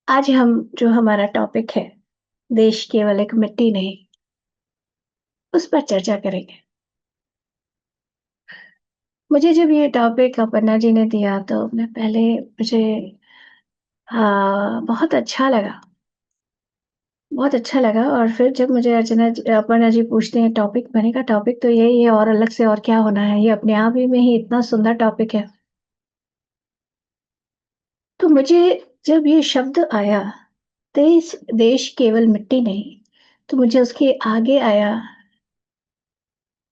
आज हम जो हमारा टॉपिक है, देश केवल एक मिट्टी नहीं, उस पर चर्चा करेंगे। मुझे जब ये टॉपिक अपर्णा जी ने दिया तो मैं पहले मुझे बहुत अच्छा लगा और फिर जब मुझे अपर्णा जी पूछते हैं टॉपिक, मैंने कहा टॉपिक तो यही है और अलग से और क्या होना है, ये अपने आप ही में ही इतना सुंदर टॉपिक है। तो मुझे जब ये शब्द आया, देश देश केवल मिट्टी नहीं, तो मुझे उसके आगे आया,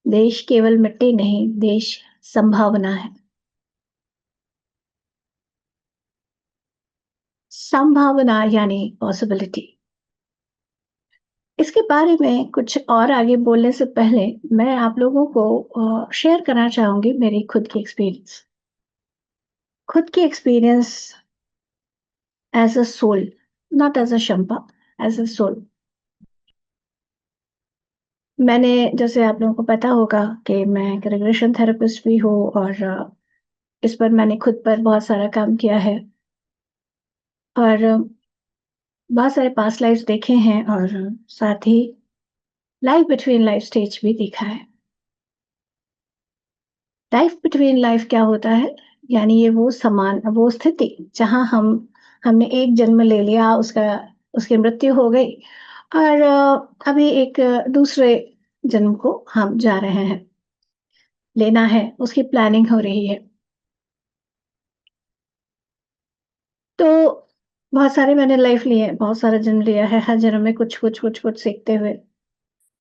देश केवल मिट्टी नहीं, देश संभावना है। संभावना यानी पॉसिबिलिटी। इसके बारे में कुछ और आगे बोलने से पहले मैं आप लोगों को शेयर करना चाहूँगी मेरी खुद की experience as a soul, not as a Shampa, as a soul. मैंने जैसे आप लोगों को पता होगा कि मैं एक रिग्रेशन थेरेपिस्ट भी हूँ और इस पर मैंने खुद पर बहुत सारा काम किया है और बहुत सारे पास्ट लाइफ़्स देखे हैं और साथ ही लाइफ़ बिटवीन लाइफ़ स्टेज भी देखा है। लाइफ बिटवीन लाइफ क्या होता है? यानी ये वो स्थिति जहाँ हमने एक जन्म ले लिया, उसकी मृत्यु हो गई और अभी एक दूसरे जन्म को हम जा रहे हैं, लेना है, उसकी प्लानिंग हो रही है। तो बहुत सारे मैंने लाइफ लिए हैं, बहुत सारा जन्म लिया है, हर जन्म में कुछ सीखते हुए।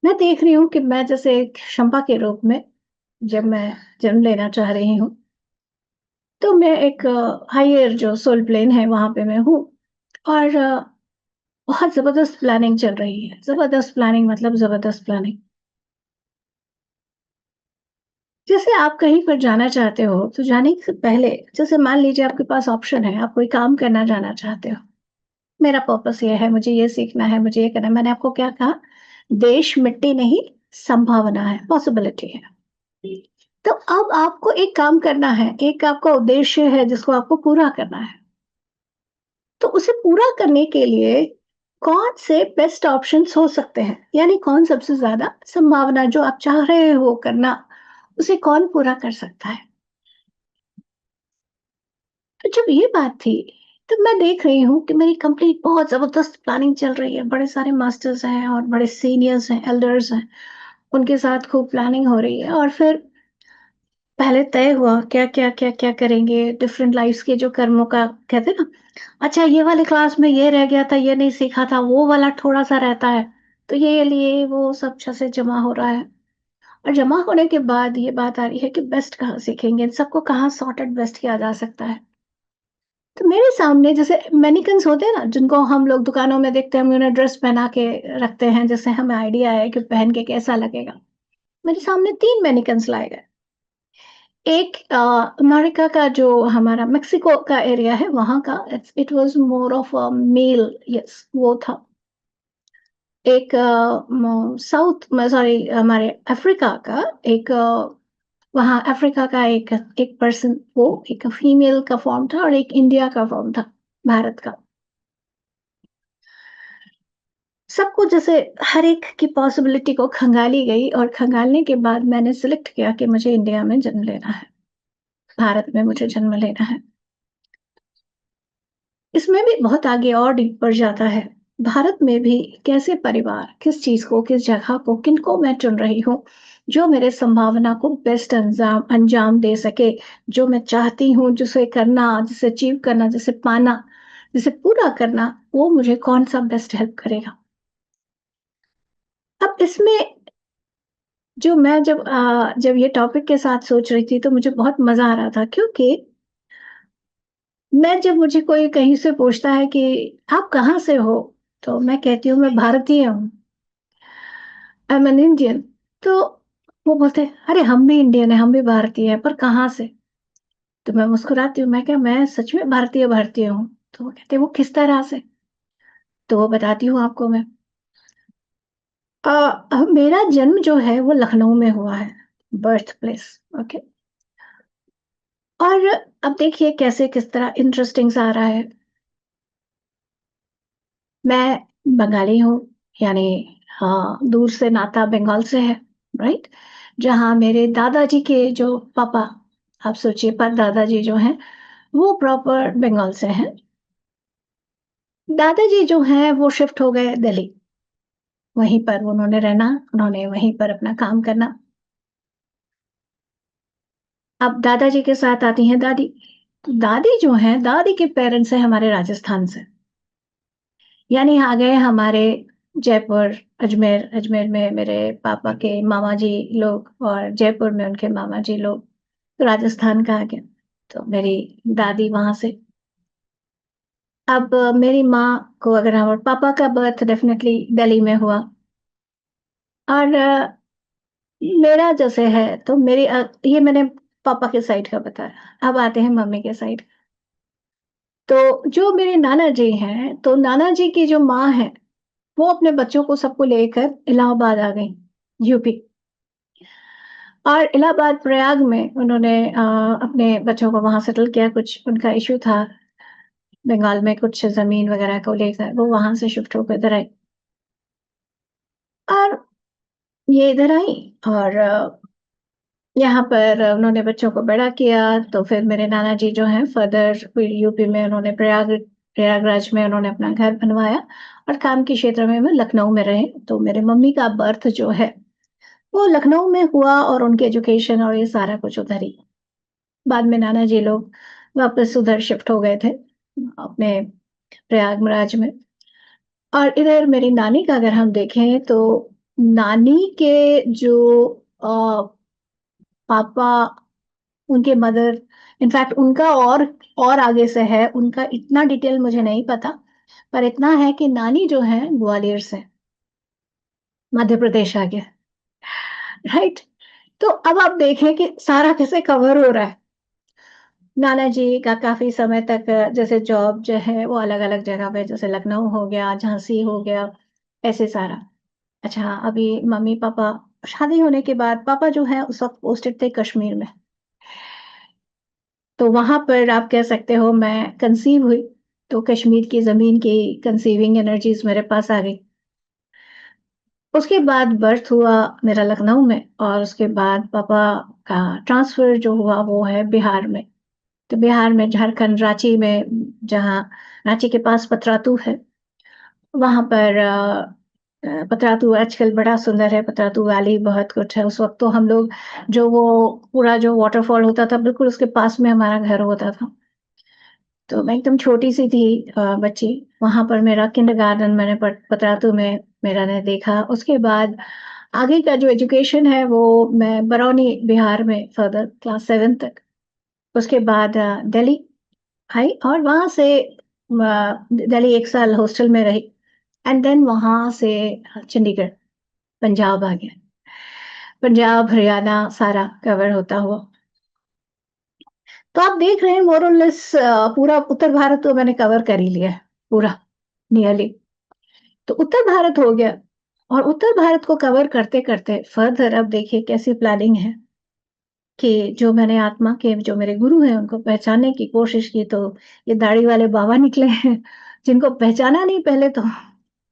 मैं देख रही हूँ कि मैं जैसे एक शंपा के रूप में जब मैं जन्म लेना चाह रही हूँ, तो मैं एक हायर जो सोल प्लेन है, वहाँ पे मैं हूँ और बहुत ज़बरदस्त प्लानिंग चल रही है। ज़बरदस्त प्लानिंग मतलब ज़बरदस्त प्लानिंग। जैसे आप कहीं पर जाना चाहते हो, तो जाने से पहले जैसे मान लीजिए आपके पास ऑप्शन है, आप कोई काम करना जाना चाहते हो। मेरा पर्पस ये है, मुझे ये सीखना है, मुझे ये करना है। मैंने आपको क्या कहा? देश मिट्टी नहीं, संभावना है, पॉसिबिलिटी है। तो अब आपको एक काम करना है, एक आपका उद्देश्य है जिसको आपको पूरा करना है। तो उसे पूरा करने के लिए कौन से बेस्ट ऑप्शंस हो सकते हैं? यानी कौन सबसे ज़्यादा संभावना जो आप चाह रहे हो करना, उसे कौन पूरा कर सकता है? तो जब ये बात थी, तब मैं देख रही हूँ कि मेरी कंप्लीट बहुत ज़बरदस्त प्लानिंग चल रही है। बड़े सारे मास्टर्स हैं और बड़े सीनियर्स हैं, एल्डर्स हैं, उनके साथ खूब प्लानिंग हो रही है और फिर पहले तय हुआ क्या-क्या करेंगे, डिफरेंट लाइफ़्स के जो कर्मों का कहते हैं ना, अच्छा ये वाली क्लास में ये रह गया था, ये नहीं सीखा था, वो वाला थोड़ा-सा रहता है, तो ये लिए वो सब अच्छे से जमा हो रहा है और जमा होने के बाद ये बात आ रही है कि बेस्ट कहाँ सीखेंगे, इन सबको कहाँ सॉर्टेड बेस्ट किया जा सकता है। तो मेरे सामने जैसे मैनीक्विन्स होते हैं ना, जिनको हम लोग दुकानों में देखते हैं, हम उन्हें ड्रेस पहना के रखते हैं, जिससे हमें आइडिया है कि पहन के कैसा लगेगा। मेरे सामने 3 मैनीक्विन्स लाए गए। एक अमेरिका का जो हमारा मेक्सिको का एरिया है वहाँ का it was more of a male yes वो था। एक साउथ में सॉरी हमारे अफ्रीका का एक वहाँ अफ्रीका का एक एक पर्सन वो एक फीमेल का फॉर्म था और एक इंडिया का फॉर्म था, भारत का। सबको जैसे हर एक की पॉसिबिलिटी को खंगाली गई और खंगालने के बाद मैंने सेलेक्ट किया कि मुझे इंडिया में जन्म लेना है, भारत में मुझे जन्म लेना है। इसमें भी बहुत आगे और डीप पर जाता है। भारत में भी कैसे परिवार, किस चीज़ को, किस जगह को, किनको मैं चुन रही हूँ, जो मेरे संभावना को बेस्ट अंजाम अंजाम दे सके, जो मैं चाहती हूँ, जिसे करना, जिसे अचीव करना, जिसे पाना, जिसे पूरा करना, वो मुझे कौन-सा बेस्ट हेल्प करेगा। अब इसमें जो मैं जब ये टॉपिक के साथ सोच रही थी, तो मुझे बहुत मज़ा आ रहा था क्योंकि मैं जब मुझे कोई कहीं से पूछता है कि आप कहाँ से हो? तो मैं कहती हूँ मैं भारतीय हूँ, आई एम एन इंडियन। तो वो बोलते हैं, "अरे! हम भी इंडियन हैं, हम भी भारतीय हैं, पर कहाँ से?" तो मैं मुस्कुराती हूँ, मैं कहा, "मैं सच में भारतीय हूँ।" तो वो कहते हैं, "वो किस तरह से?" तो वो बताती हूँ आपको मैं। मेरा जन्म जो है वो लखनऊ में हुआ है, बर्थ प्लेस, ओके? और अब देखिए कैसे किस तरह इंटरेस्टिंग सा आ रहा है। मैं बंगाली हूँ, यानी दूर से नाता बंगाल से है, राइट? जहाँ मेरे दादाजी के जो पापा, आप सोचिए परदादाजी जो हैं, वो प्रॉपर बंगाल से हैं। दादाजी जो हैं वो शिफ्ट हो गए दिल्ली, वहीं पर उन्होंने रहना, उन्होंने वहीं पर अपना काम करना। अब दादाजी के साथ आती हैं दादी। तो दादी जो हैं, दादी के पेरेंट्स हैं हमारे राजस्थान से। यानी आ गए हमारे जयपुर, अजमेर, अजमेर में मेरे पापा के मामा जी लोग और जयपुर में उनके मामा जी लोग, तो राजस्थान का आ गया। तो मेरी दादी वहाँ से। अब मेरी माँ को अगर हम, और पापा का बर्थ डेफ़िनेटली दिल्ली में हुआ, और मेरा जैसे है तो ये मैंने पापा के साइड का बताया। अब आते हैं मम्मी के साइड। तो जो मेरे नाना जी हैं, तो नाना जी की जो माँ है, वो अपने बच्चों को सबको लेकर इलाहाबाद आ गईं, यूपी। और इलाहाबाद प्रयाग में उन्होंने अपने बच्चों को वहाँ सेटल किया, कुछ उनका इश्यू था, बंगाल में कुछ ज़मीन वगैरह को लेकर, वो वहाँ से शिफ्ट होकर इधर आई। और ये इधर आई, और यहाँ पर उन्होंने बच्चों को बड़ा किया, तो फिर मेरे नाना जी जो हैं फर्दर फिर यूपी में उन्होंने प्रयागराज में उन्होंने अपना घर बनवाया, और काम के क्षेत्र में वो लखनऊ में रहे। तो मेरे मम्मी का बर्थ जो है, वो लखनऊ में हुआ, और उनकी एजुकेशन और ये सारा कुछ उधर ही। बाद में नाना जी लोग वापस उधर शिफ्ट हो गए थे, अपने प्रयागराज में। और इधर मेरी नानी का अगर हम देखें, तो नानी के जो पापा, उनके मदर, इनफैक्ट उनका और आगे से है, उनका इतना डिटेल मुझे नहीं पता, पर इतना है कि नानी जो है ग्वालियर से, मध्य प्रदेश आ गया, राइट? तो अब आप देखें कि सारा कैसे कवर हो रहा है। नाना जी का काफ़ी समय तक जैसे जॉब जो है वो अलग-अलग जगह पे, जैसे लखनऊ हो गया, झांसी हो गया, ऐसे सारा। अच्छा, अभी मम्मी-पापा शादी होने के बाद पापा जो हैं उस वक़्त पोस्टेड थे कश्मीर में। तो वहाँ पर आप कह सकते हो मैं कंसीव हुई, तो कश्मीर की ज़मीन की कंसीविंग एनर्जीज़ मेरे पास आ गई। उसके बाद बर्थ हुआ मेरा लखनऊ में, और उसके बाद पापा का ट्रांसफ़र जो हुआ वो है बिहार में। तो बिहार में झारखंड, रांची में, जहाँ रांची के पास पतरातू है, वहाँ पर पतरातू आजकल बड़ा सुंदर है, पतरातू वैली बहुत कुछ है। उस वक़्त तो हम लोग, जो वो पूरा जो वॉटरफॉल होता था, बिल्कुल उसके पास में हमारा घर होता था। तो मैं एकदम छोटी-सी थी बच्ची, वहाँ पर मेरा किंडरगार्टन मैंने पतरातू में मेरा ने देखा। उसके बाद आगे का जो एजुकेशन है वो मैं बरौनी बिहार में फर्दर क्लास 7 तक। उसके बाद दिल्ली आई, और वहाँ से दिल्ली 1 साल हॉस्टल में रही, एंड देन वहाँ से चंडीगढ़, पंजाब आ गया। पंजाब, हरियाणा सारा कवर होता हुआ। तो आप देख रहे हैं मोर और लेस पूरा उत्तर भारत तो मैंने कवर कर ही लिया है, पूरा, नियरली। तो उत्तर भारत हो गया, और उत्तर भारत को कवर करते-करते फर्दर अब देखिए कैसी प्लानिंग है कि जो मैंने आत्मा के जो मेरे गुरु हैं उनको पहचानने की कोशिश की, तो ये दाढ़ी वाले बाबा निकले हैं, जिनको पहचाना नहीं पहले तो,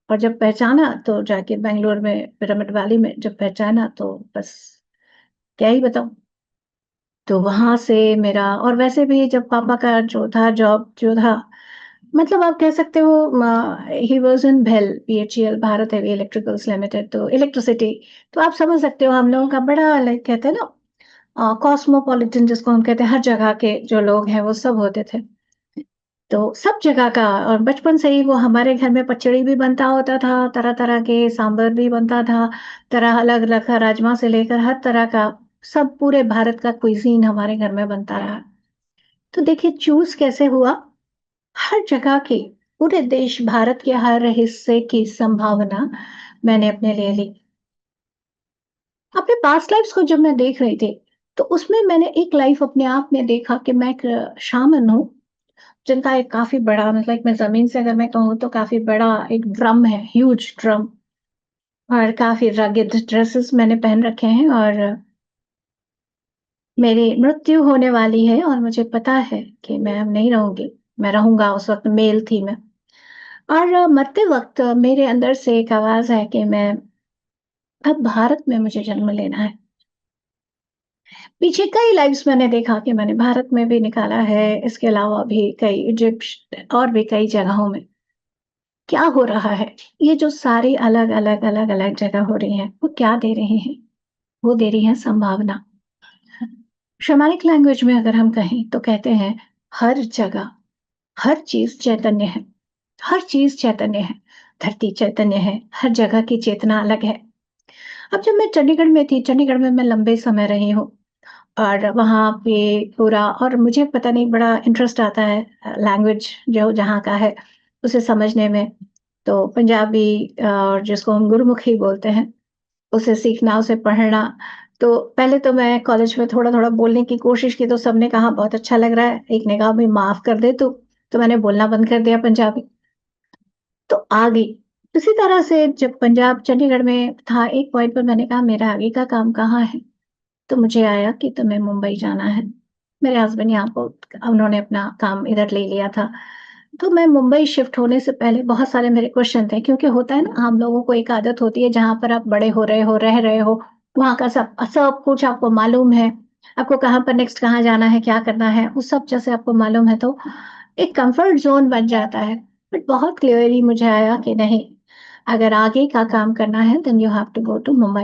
और जब पहचाना तो जाके बैंगलोर में पिरामिड वैली में जब पहचाना तो बस क्या ही बताऊँ। तो वहाँ से मेरा, और वैसे भी जब पापा का जो था जॉब जो था, मतलब आप कह सकते हो ही वाज़ इन भेल, BHEL, Bharat heavy electricals limited, तो इलेक्ट्रिसिटी। तो आप समझ सकते हो हम लोगों का बड़ा, लाइक कहते हैं ना, कॉस्मोपॉलिटन जिसको हम कहते हैं, हर जगह के जो लोग हैं वो सब होते थे। तो सब जगह का, और बचपन से ही वो हमारे घर में पचड़ी भी बनता होता था, तरह-तरह के सांभर भी बनता था, तरह अलग-अलग का राजमा से लेकर हर तरह का, सब पूरे भारत का क्विज़ीन हमारे घर में बनता रहा। तो देखिए चूज़ कैसे हुआ, हर जगह की, पूरे देश भारत के हर हिस्से की संभावना मैंने अपने लिए ली। अपने पास्ट लाइफ़्स को जब मैं देख रही थी, तो उसमें मैंने एक लाइफ़ अपने आप में देखा कि मैं एक शामन हूँ, जिनका एक काफ़ी बड़ा, मतलब मैं ज़मीन से अगर मैं कहूँ तो काफ़ी बड़ा एक ड्रम है, ह्यूज ड्रम, और काफ़ी रगेड ड्रेसेस मैंने पहन रखे हैं, और मेरी मृत्यु होने वाली है, और मुझे पता है कि मैं अब नहीं रहूँगी, मैं रहूँगा, उस वक़्त मेल थी मैं। और मरते वक़्त मेरे अंदर से एक आवाज़ है कि मैं अब भारत में मुझे जन्म लेना है। पीछे कई लाइफ़्स मैंने देखा कि मैंने भारत में भी निकाला है, इसके अलावा भी कई इजिप्ट और भी कई जगहों में। क्या हो रहा है? ये जो सारी अलग-अलग, अलग-अलग जगह हो रही हैं, वो क्या दे रही हैं? वो दे रही हैं संभावना। शैमानिक लैंग्वेज में अगर हम कहें तो कहते हैं हर जगह, हर चीज़ चैतन्य है। हर चीज़ चैतन्य है। धरती चैतन्य है, हर जगह की चेतना अलग है। अब जब मैं चंडीगढ़ में थी, चंडीगढ़ में मैं लंबे समय रही हूँ और वहाँ पे पूरा और मुझे पता नहीं बड़ा इंटरेस्ट आता है लैंग्वेज जो जहाँ का है, उसे समझने में। तो पंजाबी और जिसको हम गुरमुखी बोलते हैं, उसे सीखना, उसे पढ़ना। तो पहले तो मैं कॉलेज में थोड़ा-थोड़ा बोलने की कोशिश की तो सबने कहा बहुत अच्छा लग रहा है। एक ने कहा भई माफ़ कर दे तू, तो मैंने बोलना बंद कर दिया पंजाबी। तो आ गई। इसी तरह से जब पंजाब चंडीगढ़ में था, एक पॉइंट पर मैंने कहा मेरा आगे का काम कहाँ है? तो मुझे आया कि तुम्हें मुंबई जाना है। मेरे हस्बैंड यहाँ को उन्होंने अपना काम इधर ले लिया था। तो मैं मुंबई शिफ्ट होने से पहले बहुत सारे मेरे क्वेश्चन थे क्योंकि होता है ना हम लोगों को एक आदत होती है जहाँ पर आप बड़े हो रहे हो, रह रहे हो, वहाँ का सब सब कुछ आपको मालूम है। आपको कहाँ पर नेक्स्ट कहाँ जाना है, क्या करना है, वो सब जैसे आपको मालूम है तो एक कम्फर्ट ज़ोन बन जाता है। बट बहुत क्लियरली मुझे आया कि नहीं, अगर आगे का काम करना है then you have to go to Mumbai.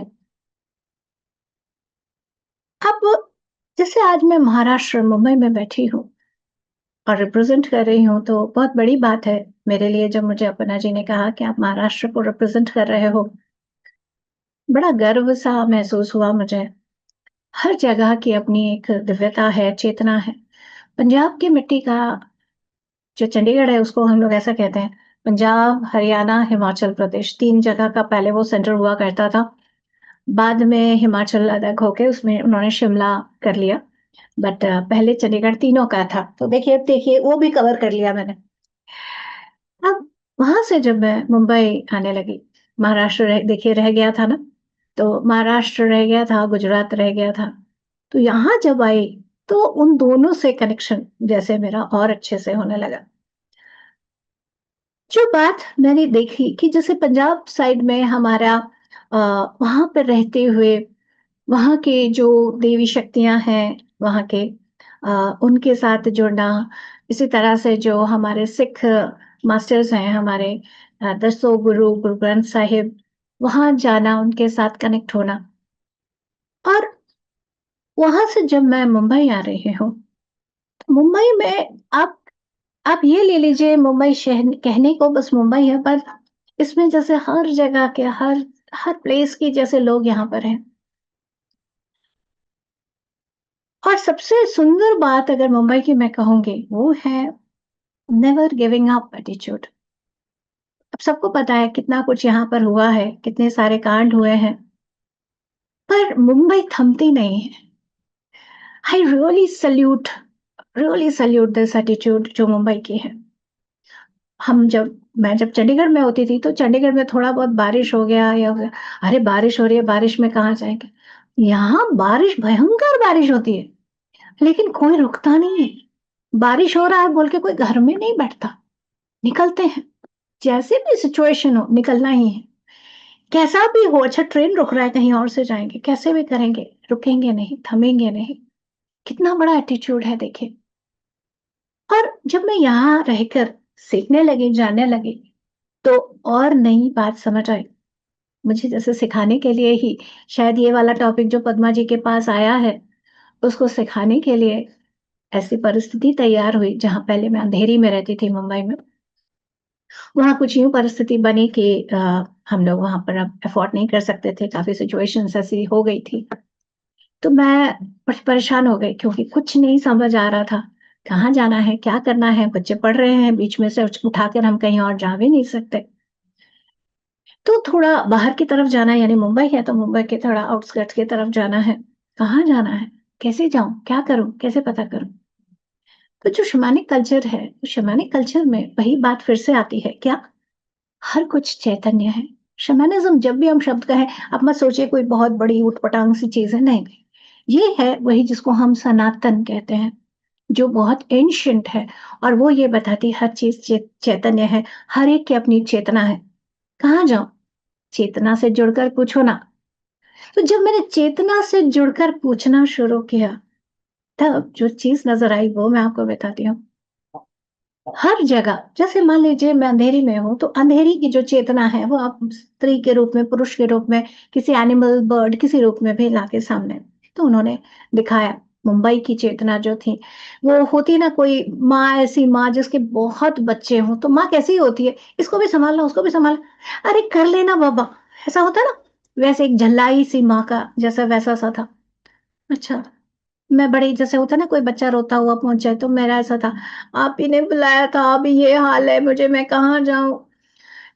अब जैसे आज मैं महाराष्ट्र, मुंबई में बैठी हूँ और रिप्रेज़ेंट कर रही हूँ, तो बहुत बड़ी बात है मेरे लिए जब मुझे अपर्णा जी ने कहा कि आप महाराष्ट्र को रिप्रेज़ेंट कर रहे हो। बड़ा गर्व-सा महसूस हुआ मुझे। हर जगह की अपनी एक दिव्यता है, चेतना है। पंजाब की मिट्टी का जो चंडीगढ़ है उसको हम लोग ऐसा कहते हैं, पंजाब, हरियाणा, हिमाचल प्रदेश 3 जगह का पहले वो सेंटर हुआ करता था। बाद में हिमाचल अलग होके उसमें उन्होंने शिमला कर लिया। बट पहले चंडीगढ़ तीनों का था। तो देखिए वो भी कवर कर लिया मैंने। अब वहाँ से जब मैं मुंबई आने लगी, महाराष्ट्र देखिए रह गया था ना, तो महाराष्ट्र रह गया था, गुजरात रह गया था। तो यहाँ जब आई, तो उन दोनों से कनेक्शन जैसे मेरा और अच्छे से होने लगा। जो बात मैंने देखी कि जैसे पंजाब साइड में हमारा अ, वहाँ पे रहते हुए वहाँ के जो देवी शक्तियाँ हैं, वहाँ के उनके साथ जुड़ना, इसी तरह से जो हमारे सिख मास्टर्स हैं, हमारे दसों गुरु, गुरु ग्रंथ साहिब, वहाँ जाना, उनके साथ कनेक्ट होना और वहाँ से जब मैं मुंबई आ रही हूँ, मुंबई में आप ये ले लीजिए मुंबई शहर कहने को बस मुंबई है, पर इसमें जैसे हर जगह के हर हर प्लेस के जैसे लोग यहाँ पर हैं। और सबसे सुंदर बात अगर मुंबई की मैं कहूँगी, वो है नेवर गिविंग अप एटीट्यूड। अब सबको पता है कितना कुछ यहाँ पर हुआ है, कितने सारे कांड हुए हैं, पर मुंबई थमती नहीं है। I really salute this attitude जो मुंबई की है। मैं जब चंडीगढ़ में होती थी, तो चंडीगढ़ में थोड़ा बहुत बारिश हो गया या हो गया, अरे बारिश हो रही है, बारिश में कहाँ जाएँगे? यहाँ बारिश भयंकर बारिश होती है, लेकिन कोई रुकता नहीं है। बारिश हो रहा है बोल के कोई घर में नहीं बैठता, निकलते हैं। जैसे भी सिचुएशन हो, निकलना ही है। कैसा भी हो, अच्छा ट्रेन रुक रहा है, कहीं और से जाएँगे, कैसे भी करेंगे, रुकेंगे नहीं, थमेंगे नहीं। कितना बड़ा एटीट्यूड है देखिए। और जब मैं यहाँ रहकर सीखने लगी, जानने लगी, तो और नई बात समझ आई। मुझे जैसे सिखाने के लिए ही शायद ये वाला टॉपिक जो पद्मा जी के पास आया है, उसको सिखाने के लिए ऐसी परिस्थिति तैयार हुई, जहाँ पहले मैं अंधेरी में रहती थी मुंबई में। वहाँ कुछ यूँ परिस्थिति बनी कि हम लोग वहाँ पर अब अफ़ोर्ड नहीं कर सकते थे, काफ़ी सिचुएशंस ऐसी हो गई थी। तो मैं परेशान हो गई क्योंकि कुछ नहीं समझ आ रहा था, कहाँ जाना है, क्या करना है? बच्चे पढ़ रहे हैं, बीच में से उठाकर हम कहीं और जा भी नहीं सकते। तो थोड़ा बाहर की तरफ जाना है यानी मुंबई है, तो मुंबई के थोड़ा आउटस्कर्ट्स की तरफ जाना है। कहाँ जाना है? कैसे जाऊँ? क्या करूँ? कैसे पता करूँ? तो जो शमानिक कल्चर है, शमानिक कल्चर में वही बात फिर से आती है, क्या? हर कुछ चैतन्य है। शैमानिज़्म जब भी हम शब्द कहें, आप मत सोचिए कोई बहुत बड़ी ऊट-पटांग सी चीज़ है, नहीं। ये है वही जिसको हम सनातन कहते हैं। जो बहुत एंशिएंट है और वो ये बताती है हर चीज़ चैतन्य है, हर एक की अपनी चेतना है। कहाँ जाऊँ? चेतना से जुड़कर पूछो ना। तो जब मैंने चेतना से जुड़कर पूछना शुरू किया, तब जो चीज़ नज़र आई वो मैं आपको बताती हूँ। हर जगह जैसे मान लीजिए मैं अंधेरी में हूँ, तो अंधेरी की जो चेतना है वो आप स्त्री के रूप में, पुरुष के रूप में, किसी एनिमल, बर्ड किसी रूप में भी लाके सामने तो उन्होंने दिखाया। मुंबई की चेतना जो थी, वो होती ना कोई माँ ऐसी माँ जिसके बहुत बच्चे हों, तो माँ कैसी होती है, इसको भी सँभालना, उसको भी सँभालना, अरे कर लेना बाबा, ऐसा होता है ना? वैसे एक झल्लाई-सी माँ का जैसा वैसा-सा था। अच्छा। मैं बड़ी जैसे होता है ना कोई बच्चा रोता हुआ पहुँच जाए, तो मेरा ऐसा था, आप ही ने बुलाया था, अभी ये हाल है मुझे, मैं कहाँ जाऊँ?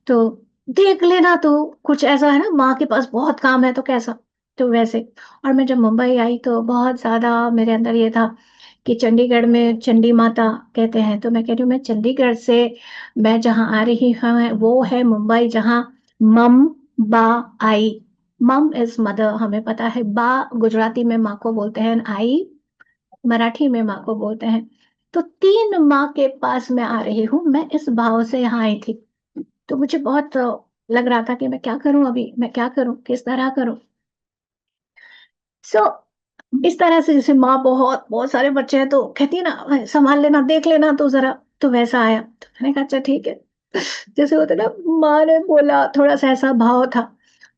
तो देख लेना तू, कुछ ऐसा है ना माँ के पास बहुत काम है तो कैसा? तो वैसे और मैं जब मुंबई आई तो बहुत ज़्यादा मेरे अंदर ये था कि चंडीगढ़ में चंडी माता कहते हैं, तो मैं कह रही हूँ मैं चंडीगढ़ से मैं जहाँ आ रही हूँ वो है मुंबई जहाँ मम, बा, आई। मम इज़ मदर हमें पता है, बा गुजराती में माँ को बोलते हैं, आई मराठी में माँ को बोलते हैं। तो 3 माँ के पास मैं आ रही हूँ, मैं इस भाव से यहाँ आई थी। तो मुझे बहुत लग रहा था कि मैं क्या करूँ अभी? मैं क्या करूँ? किस तरह करूँ? सो इस तरह से जैसे माँ बहुत बहुत सारे बच्चे हैं तो कहती है ना सँभाल लेना, देख लेना तो ज़रा, तो वैसा आया। तो मैंने कहा अच्छा ठीक है। जैसे होता है ना माँ ने बोला थोड़ा-सा ऐसा भाव था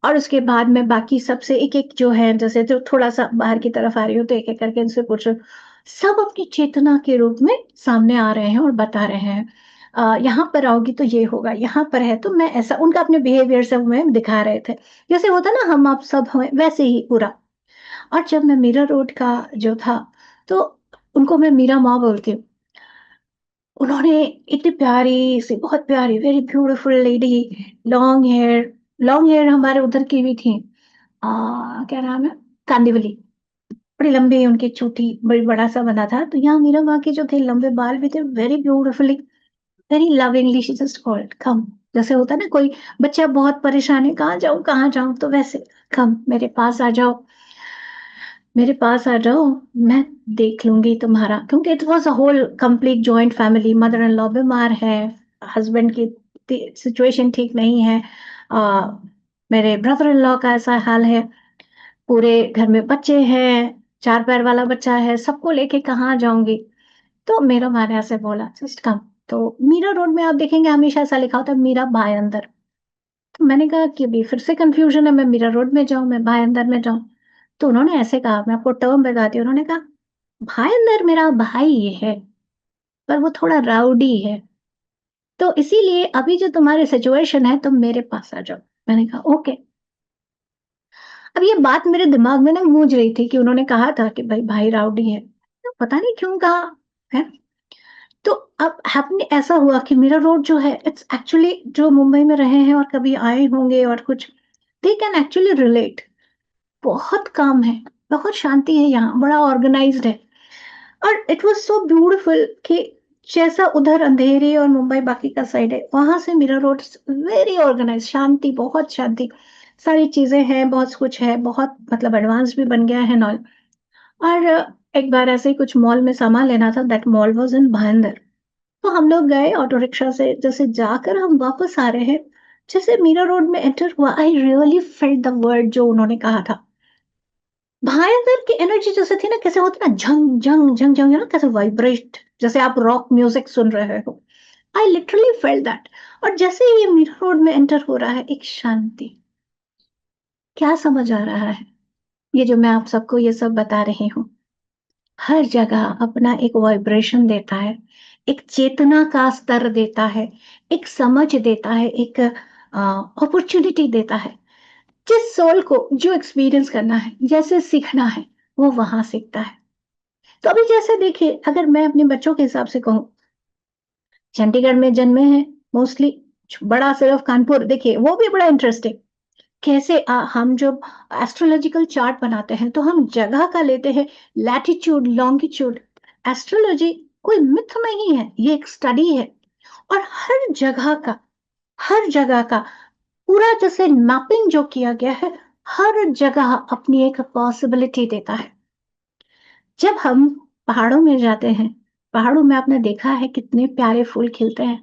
और उसके बाद मैं बाकी सबसे एक-एक जो है जैसे जो थोड़ा-सा बाहर की तरफ आ रही हूँ तो एक-एक करके उनसे पूछ रही हूँ। सब अपनी चेतना के रूप में सामने आ रहे हैं और बता रहे हैं। यहाँ पर आओगी तो ये होगा, यहाँ पर है तो मैं ऐसा उनका अपने बिहेवियर से हमें दिखा रहे थे। जैसे होता है ना हम आप सब हैं वैसे ही पूरा। और जब मैं मीरा रोड का जो था, तो उनको मैं मीरा माँ बोलती हूँ। उन्होंने इतनी प्यारी-सी, बहुत प्यारी, very beautiful lady, long hair हमारे उधर की भी थी। क्या नाम है? कांदिवली। बड़ी लंबी उनकी चोटी, बड़ी बड़ा-सा बना था। तो यहाँ मीरा माँ के जो थे लंबे बाल भी थे, very beautifully, very lovingly she just called, "come." जैसे होता है ना कोई बच्चा बहुत परेशान है, "कहाँ जाऊँ, कहाँ जाऊँ?" तो वैसे, "कम, मेरे पास आ जाओ।" मेरे पास आ जाओ, मैं देख लूँगी तुम्हारा क्योंकि it was a whole complete joint family, mother in law बीमार है, हस्बैंड की सिचुएशन ठीक नहीं है। अ, मेरे ब्रदर इन लॉ का ऐसा हाल है, पूरे घर में बच्चे हैं, 4 पैर वाला बच्चा है, सबको लेके कहाँ जाऊँगी? तो मेरा माँ ऐसे बोला, "जस्ट कम।" तो मीरा रोड में आप देखेंगे हमेशा ऐसा लिखा होता है मीरा बाय अंदर। तो मैंने कहा कि अभी फिर से कन्फ्यूज़न है, मैं मीरा रोड में जाऊँ, मैं बाय अंदर में जाऊँ? तो उन्होंने ऐसे कहा, मैं आपको टर्म बताती हूँ, उन्होंने कहा भाईंदर मेरा भाई है, पर वो थोड़ा राउडी है। तो इसीलिए अभी जो तुम्हारी सिचुएशन है, तुम मेरे पास आ जाओ। मैंने कहा ओके। अब ये बात मेरे दिमाग में ना गूँज रही थी कि उन्होंने कहा था कि भाई भाई राउडी है। तो पता नहीं क्यों कहा, है? तो अब हैपन ऐसा हुआ कि मेरा रोड जो है इट्स एक्चुअली जो मुंबई में रहे हैं और कभी आए होंगे और कुछ दे कैन एक्चुअली रिलेट। बहुत काम है, बहुत शांति है यहाँ, बड़ा ऑर्गनाइज़्ड है। और इट वाज़ सो ब्यूटीफुल कि जैसा उधर अंधेरी और मुंबई बाकी का साइड है, वहाँ से मीरा रोड वेरी ऑर्गनाइज़्ड, शांति, बहुत शांति। सारी चीज़ें हैं, बहुत कुछ है, बहुत मतलब एडवांस भी बन गया है एंड ऑल। और एक बार ऐसे ही कुछ मॉल में सामान लेना था, that mall was in Bhayandar. तो हम लोग गए ऑटो रिक्शा से, जैसे जाकर हम वापस आ रहे हैं, जैसे मीरा रोड में एंटर हुआ, I really felt the word जो उन्होंने कहा था। भायंदर की एनर्जी जैसे थी ना कैसे होती ना झंग झंग झंग झंग ना कैसे वाइब्रेट जैसे आप रॉक म्यूजिक सुन रहे हो। I literally felt that. और जैसे ही ये मीरा रोड में एंटर हो रहा है एक शांति। क्या समझ आ रहा है ये जो मैं आप सबको ये सब बता रही हूँ। हर जगह अपना एक वाइब्रेशन देता है, एक चेतना का स्तर देता है, एक समझ देता है, एक अपॉर्चुनिटी देता है। जिस सोल को जो एक्सपीरियंस करना है, जैसे सीखना है, वो वहाँ सीखता है। तो अभी जैसे देखिए, अगर मैं अपने बच्चों के हिसाब से कहूँ, चंडीगढ़ में जन्मे हैं मोस्टली, बड़ा सिर्फ कानपुर देखिए, वो भी बड़ा इंटरेस्टिंग। कैसे हम जब एस्ट्रोलॉजिकल चार्ट बनाते हैं, तो हम जगह का लेते हैं, लैटिट्यूड, लॉन्गिट्यूड। एस्ट्रोलॉजी कोई मिथ नहीं है, ये एक स्टडी है और हर जगह का पूरा जैसे मैपिंग जो किया गया है, हर जगह अपनी एक पॉसिबिलिटी देता है। जब हम पहाड़ों में जाते हैं पहाड़ों में आपने देखा है कितने प्यारे फूल खिलते हैं,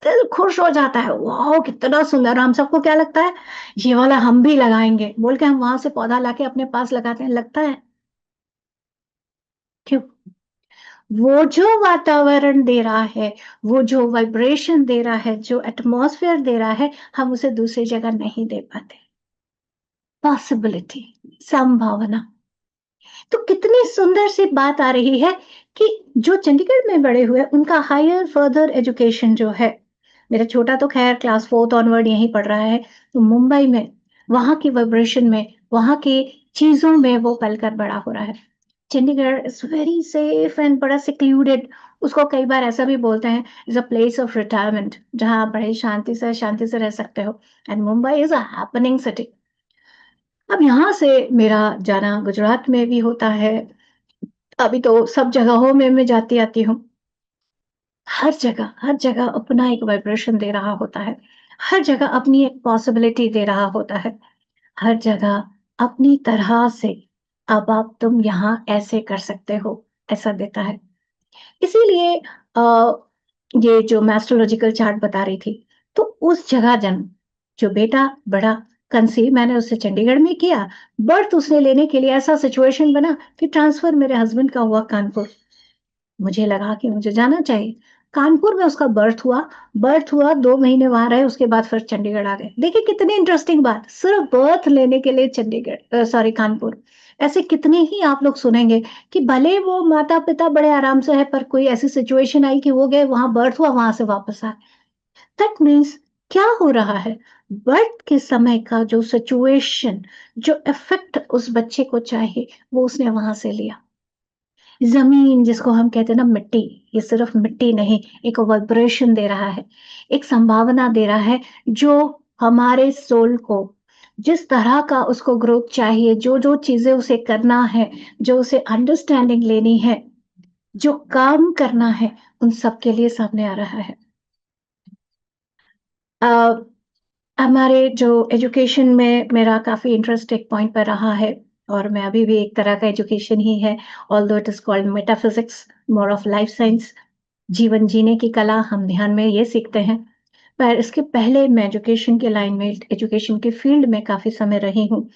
दिल खुश हो जाता है, वाओ कितना सुंदर। हम सबको क्या लगता है, ये वाला हम भी लगाएंगे बोल के हम वहां से पौधा लाके अपने पास लगाते हैं, लगता है क्यों? वो जो वातावरण दे रहा है, वो जो वाइब्रेशन दे रहा है, जो एटमॉस्फेयर दे रहा है, हम उसे दूसरी जगह नहीं दे पाते। पॉसिबिलिटी, संभावना। तो कितनी सुंदर सी बात आ रही है कि जो चंडीगढ़ में बड़े हुए उनका हायर फर्दर एजुकेशन जो है, मेरा छोटा तो खैर क्लास 4th ऑनवर्ड यहीं पढ़ रहा है, तो मुंबई में, वहाँ की वाइब्रेशन में, वहाँ की चीज़ों में वो पलकर बड़ा हो रहा है। Chandigarh is very safe and बड़ा सिक्लूडेड, उसको कई बार ऐसा भी बोलते हैं is a place of retirement, जहाँ आप बड़े शांति से रह सकते हो, and Mumbai is a happening city. अब यहाँ से मेरा जाना गुजरात में भी होता है, अभी तो सब जगहों में मैं जाती आती हूँ। हर जगह अपना एक वाइब्रेशन दे रहा होता है। हर जगह अपनी एक पॉसिबिलिटी दे रहा होता है। हर जगह अपनी तरह से अब आप तुम यहाँ ऐसे कर सकते हो, ऐसा देता है। इसीलिए ये जो मैं एस्ट्रोलॉजिकल चार्ट बता रही थी, तो उस जगह जन्म, जो बेटा बड़ा कंसीव मैंने उससे चंडीगढ़ में किया, बर्थ उसने लेने के लिए ऐसा सिचुएशन बना कि ट्रांसफर मेरे हस्बैंड का हुआ कानपुर। मुझे लगा कि मुझे जाना चाहिए। कानपुर में उसका बर्थ हुआ 2 महीने वहाँ रहे, उसके बाद फिर चंडीगढ़ आ गए। देखिए कितनी इंटरेस्टिंग बात, सिर्फ बर्थ लेने के लिए सॉरी कानपुर। ऐसे कितने ही आप लोग सुनेंगे कि भले वो माता-पिता बड़े आराम से है, पर कोई ऐसी सिचुएशन आई कि वो गए, वहाँ बर्थ हुआ, वहाँ से वापस आए। दैट मीन्स क्या हो रहा है? बर्थ के समय का जो सिचुएशन, जो इफ़ेक्ट उस बच्चे को चाहिए, वो उसने वहाँ से लिया। ज़मीन जिसको हम कहते हैं ना मिट्टी, ये सिर्फ़ मिट्टी नहीं, एक वाइब्रेशन दे रहा है, एक संभावना दे रहा है, जो हमारे सोल को जिस तरह का उसको ग्रोथ चाहिए, जो-जो चीज़ें उसे करना है, जो उसे अंडरस्टैंडिंग लेनी है, जो काम करना है, उन सब के लिए सामने आ रहा है। अ, हमारे जो एजुकेशन में मेरा काफ़ी इंटरेस्ट एक पॉइंट पर रहा है, और मैं अभी भी एक तरह का एजुकेशन ही है, although it is called metaphysics, more of life science. जीवन जीने की कला हम ध्यान में ये सीखते हैं। पर इसके पहले मैं एजुकेशन के लाइन में, एजुकेशन के फील्ड में काफ़ी समय रही हूँ,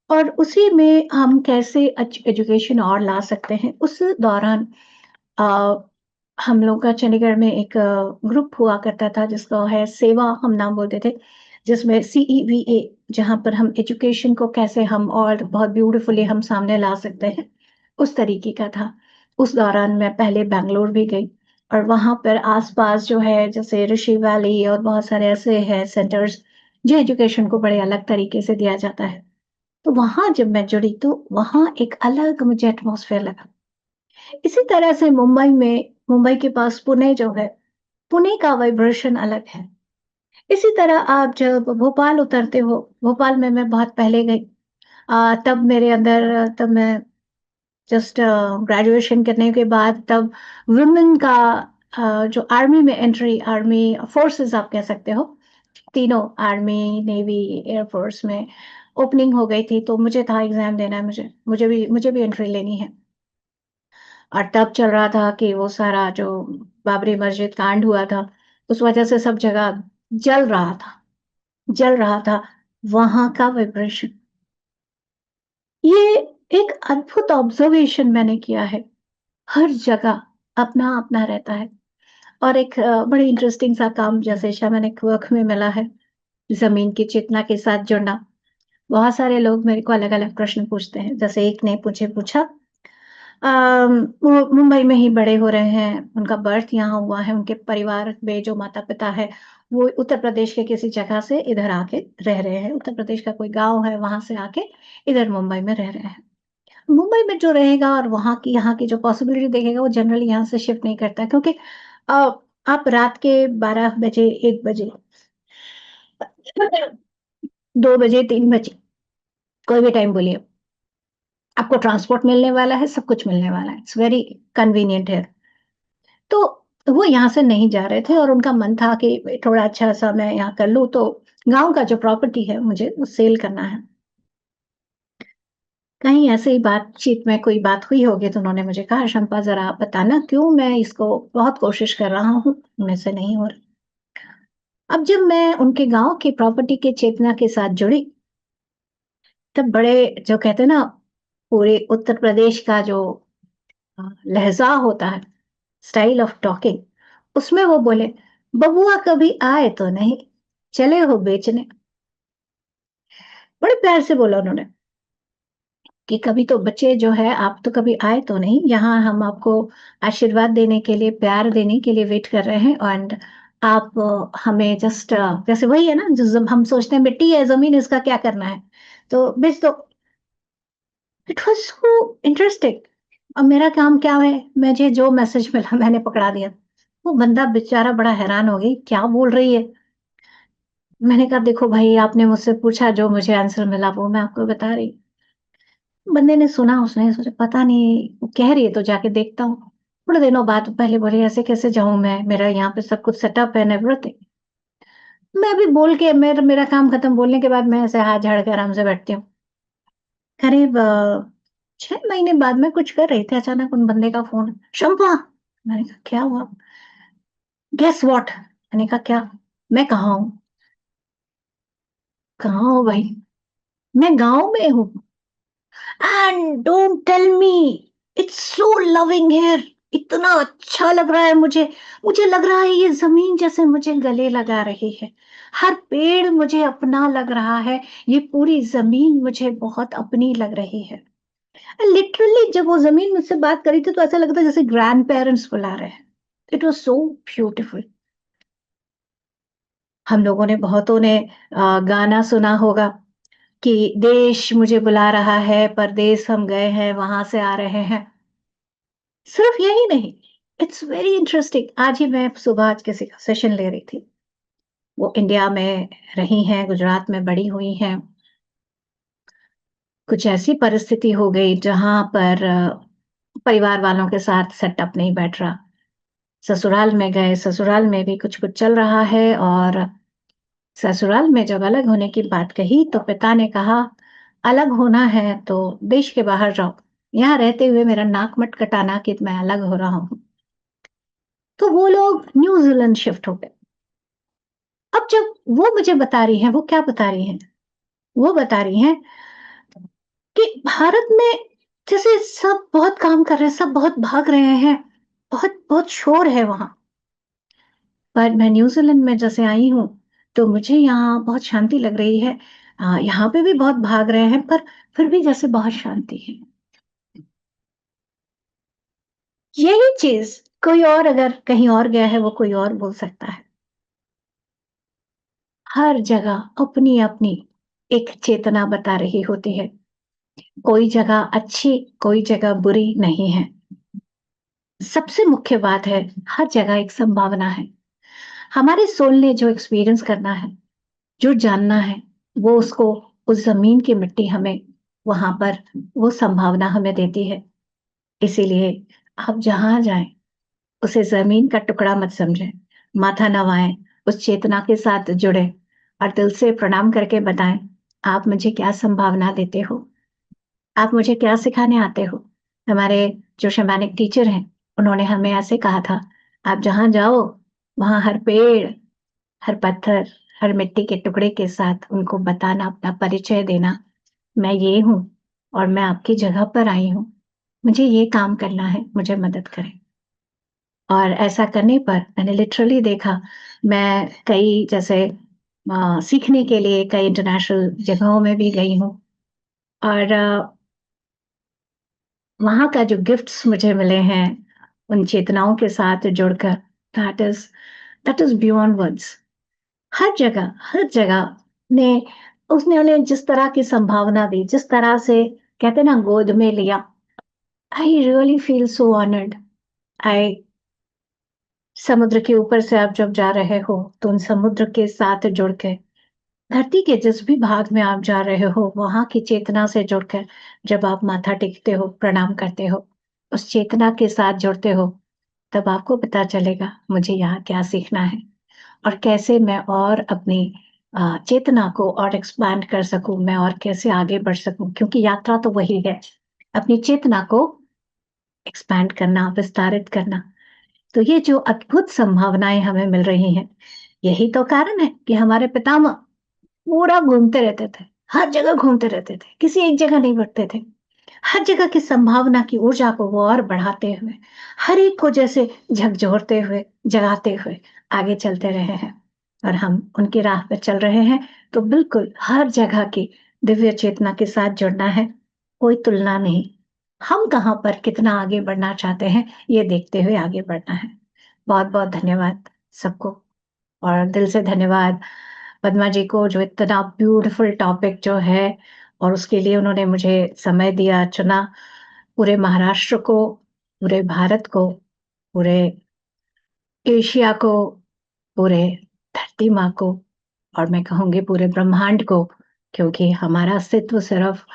और उसी में हम कैसे एजुकेशन और ला सकते हैं, उस दौरान अ, हम लोग का चंडीगढ़ में एक ग्रुप हुआ करता था जिसको है सेवा हम नाम बोलते थे, जिसमें CEVA, जहाँ पर हम एजुकेशन को कैसे हम और बहुत ब्यूटीफुली हम सामने ला सकते हैं, उस तरीके का था। उस दौरान मैं पहले बैंगलोर भी गई, और वहाँ पर आस-पास जो है जैसे ऋषि वैली और बहुत सारे ऐसे हैं सेंटर्स, जो एजुकेशन को बड़े अलग तरीके से दिया जाता है। तो वहाँ जब मैं जुड़ी तो वहाँ एक अलग मुझे एटमॉस्फेयर लगा। इसी तरह से मुंबई के पास पुणे जो है, पुणे का वाइब्रेशन अलग है। इसी तरह आप जब भोपाल उतरते हो, भोपाल में मैं बहुत पहले गई। तब मैं जस्ट ग्रेजुएशन करने के बाद तब वुमेन का जो आर्मी में एंट्री, आर्मी फोर्सेस आप कह सकते हो, तीनों आर्मी, नेवी, एयर फोर्स में ओपनिंग हो गई थी, तो मुझे था एग्ज़ाम देना है मुझे भी एंट्री लेनी है। और तब चल रहा था कि वो सारा जो बाबरी मस्जिद कांड हुआ था, उस वजह से सब जगह जल रहा था जल रहा था, वहाँ का वाइब्रेशन। ये एक अद्भुत ऑब्ज़र्वेशन मैंने किया है, हर जगह अपना-अपना रहता है, और एक बड़ी इंटरेस्टिंग सा काम जैसे शैमानिक वर्क में मिला है, ज़मीन की चेतना के साथ जुड़ना। बहुत सारे लोग मेरे को अलग-अलग प्रश्न पूछते हैं, जैसे एक ने मुझे पूछा, वो मुंबई में ही बड़े हो रहे हैं, उनका बर्थ यहाँ हुआ है, उनके परिवार में जो माता-पिता है, वो उत्तर प्रदेश के किसी जगह से इधर आके रह रहे हैं। उत्तर प्रदेश का कोई गाँव है, वहाँ से आके इधर मुंबई में रह रहे हैं। मुंबई में जो रहेगा और वहाँ की यहाँ की जो पॉसिबिलिटी देखेगा, वो जनरली यहाँ से शिफ्ट नहीं करता है, क्योंकि अ, आप रात के 12 बजे, 1 बजे, 2 बजे, 3 बजे, कोई भी टाइम बोलिए, आपको ट्रांसपोर्ट मिलने वाला है, सब कुछ मिलने वाला है। It's very convenient here. तो वो यहाँ से नहीं जा रहे थे, और उनका मन था कि थोड़ा अच्छा-सा मैं यहाँ कर लूँ, तो गाँव का जो प्रॉपर्टी है मुझे वो सेल करना है। कहीं ऐसे ही बातचीत में कोई बात हुई होगी तो उन्होंने मुझे कहा, "शम्पा ज़रा आप बताना क्यों मैं इसको बहुत कोशिश कर रहा हूँ, मेरे से नहीं हो रहा।" अब जब मैं उनके गाँव की प्रॉपर्टी के चेतना के साथ जुड़ी, तब बड़े जो कहते हैं ना, पूरे उत्तर प्रदेश का जो लहज़ा होता है, स्टाइल ऑफ टॉकिंग, उसमें वो बोले, "बबुआ कभी आए तो नहीं, चले हो बेचने।" बड़े प्यार से बोला उन्होंने कि, "कभी तो बच्चे जो है आप तो कभी आए तो नहीं, यहाँ हम आपको आशीर्वाद देने के लिए, प्यार देने के लिए वेट कर रहे हैं एंड आप हमें जस्ट जैसे वही है ना, जो जब हम सोचते हैं मिट्टी है, ज़मीन इसका क्या करना है, तो बेच दो।" It was so interesting. अब मेरा काम क्या है, मुझे जो मैसेज मिला मैंने पकड़ा दिया। वो बंदा बेचारा बड़ा हैरान हो गई, क्या बोल रही है? मैंने कहा देखो भाई आपने मुझसे पूछा जो मुझे आंसर मिला वो मैं आपको बता रही। बंदे ने सुना उसने सोचा पता नहीं वो कह रही है तो जाके देखता हूँ। थोड़े दिनों बाद पहले बोली ऐसे कैसे जाऊँ मैं? मेरा यहाँ पे सब कुछ सेटअप है एंड एवरीथिंग। मैं भी बोल के मेरा मेरा काम खत्म बोलने के बाद मैं ऐसे हाथ झाड़ के आराम से बैठती हूँ। करीब 6 महीने बाद मैं कुछ कर रही थी, अचानक उन बंदे का फ़ोन, "शम्पा!" मैंने कहा, "क्या हुआ?" "Guess what?" मैंने कहा, "क्या?" "मैं कहाँ हूँ?" "कहाँ हो भाई?" "मैं गाँव में हूँ।" "And don't tell me, it's so loving here." इतना अच्छा लग रहा है मुझे, मुझे लग रहा है ये ज़मीन जैसे मुझे गले लगा रही है। हर पेड़ मुझे अपना लग रहा है, ये पूरी ज़मीन मुझे बहुत अपनी लग रही है। लिटरली जब वो ज़मीन मुझसे बात कर रही थी तो ऐसा लग रहा था जैसे ग्रैंड पेरेंट्स बुला रहे हैं। It was so beautiful. हम लोगों ने बहुतों ने गाना सुना होगा कि देश मुझे बुला रहा है, परदेस हम गए हैं, वहाँ से आ रहे हैं। सिर्फ यही नहीं, इट्स वेरी इंटरेस्टिंग। आज ही मैं सुबह आज किसी का सेशन ले रही थी। वो इंडिया में रही हैं, गुजरात में बड़ी हुई हैं। कुछ ऐसी परिस्थिति हो गई जहाँ पर परिवार वालों के साथ सेटअप नहीं बैठ रहा। ससुराल में गए, ससुराल में भी कुछ-कुछ चल रहा है और ससुराल में जब अलग होने की बात कही तो पिता ने कहा, "अलग होना है तो देश के बाहर जाओ। यहाँ रहते हुए मेरा नाक मत कटाना कि मैं अलग हो रहा हूँ।" तो वो लोग न्यूज़ीलैंड शिफ्ट हो गए। अब जब वो मुझे बता रही हैं, वो क्या बता रही हैं? वो बता रही हैं कि भारत में जैसे सब बहुत काम कर रहे हैं, सब बहुत भाग रहे हैं, बहुत बहुत शोर है वहाँ। पर मैं न्यूज़ीलैंड में जैसे आई हूँ, तो मुझे यहाँ बहुत शांति लग रही है। यहाँ पे भी बहुत भाग रहे हैं, पर फिर भी जैसे बहुत शांति है। यही चीज़ कोई और अगर कहीं और गया है, वो कोई और बोल सकता है। हर जगह अपनी-अपनी एक चेतना बता रही होती है। कोई जगह अच्छी, कोई जगह बुरी नहीं है। सबसे मुख्य बात है, हर जगह एक संभावना है। हमारे सोल ने जो एक्सपीरियंस करना है, जो जानना है, वो उसको उस ज़मीन की मिट्टी हमें वहाँ पर वो संभावना हमें देती है। इसीलिए आप जहाँ जाएँ, उसे ज़मीन का टुकड़ा मत समझें, माथा नवाएँ, उस चेतना के साथ जुड़ें और दिल से प्रणाम करके बताएँ, आप मुझे क्या संभावना देते हो? आप मुझे क्या सिखाने आते हो? हमारे जो शैमानिक टीचर हैं, उन्होंने हमें ऐसे कहा था, आप जहाँ जाओ, वहाँ हर पेड़, हर पत्थर, हर मिट्टी के टुकड़े के साथ उनको बताना, अपना परिचय देना, मैं ये हूँ और मैं आपकी जगह पर आई हूँ। मुझे ये काम करना है, मुझे मदद करें। और ऐसा करने पर मैंने लिटरली देखा, मैं कई जैसे सीखने के लिए कई इंटरनेशनल जगहों में भी गई हूँ और वहाँ का जो गिफ्ट्स मुझे मिले हैं, उन चेतनाओं के साथ जुड़कर, that is that is beyond words. हर जगह ने उसने उन्हें जिस तरह की संभावना दी, जिस तरह से कहते हैं ना गोद में लिया, I really feel so honoured. आई समुद्र के ऊपर से आप जब जा रहे हो, तो उन समुद्र के साथ जुड़ के, धरती के जिस भी भाग में आप जा रहे हो, वहाँ की चेतना से जुड़कर जब आप माथा टेकते हो, प्रणाम करते हो, उस चेतना के साथ जुड़ते हो, तब आपको पता चलेगा मुझे यहाँ क्या सीखना है और कैसे मैं और अपनी चेतना को और एक्सपैंड कर सकूं मैं और कैसे आगे बढ़ सकूं, क्योंकि यात्रा तो वही है, अपनी चेतना को एक्सपैंड करना, विस्तारित करना। तो ये जो अद्भुत संभावनाएं हमें मिल रही हैं, यही तो कारण है कि हमारे पितामह पूरा घूमते रहते थे, हर जगह घूमते रहते थे, किसी एक जगह नहीं बैठते थे। हर जगह की संभावना की ऊर्जा को वो और बढ़ाते हुए, हर एक को जैसे झकझोरते हुए, जगाते हुए आगे चलते रहे हैं। और हम उनकी राह पर चल रहे हैं। तो बिल्कुल हर जगह की दिव्य चेतना के साथ जुड़ना है, कोई तुलना नहीं। हम कहाँ पर कितना आगे बढ़ना चाहते हैं, ये देखते हुए आगे बढ़ना है। बहुत बहुत धन्यवाद सबको, और दिल से धन्यवाद पद्मा जी को, जो इतना ब्यूटीफुल टॉपिक जो है और उसके लिए उन्होंने मुझे समय दिया, चुना। पूरे महाराष्ट्र को, पूरे भारत को, पूरे एशिया को, पूरे धरती माँ को, और मैं कहूँगी पूरे ब्रह्मांड को, क्योंकि हमारा अस्तित्व सिर्फ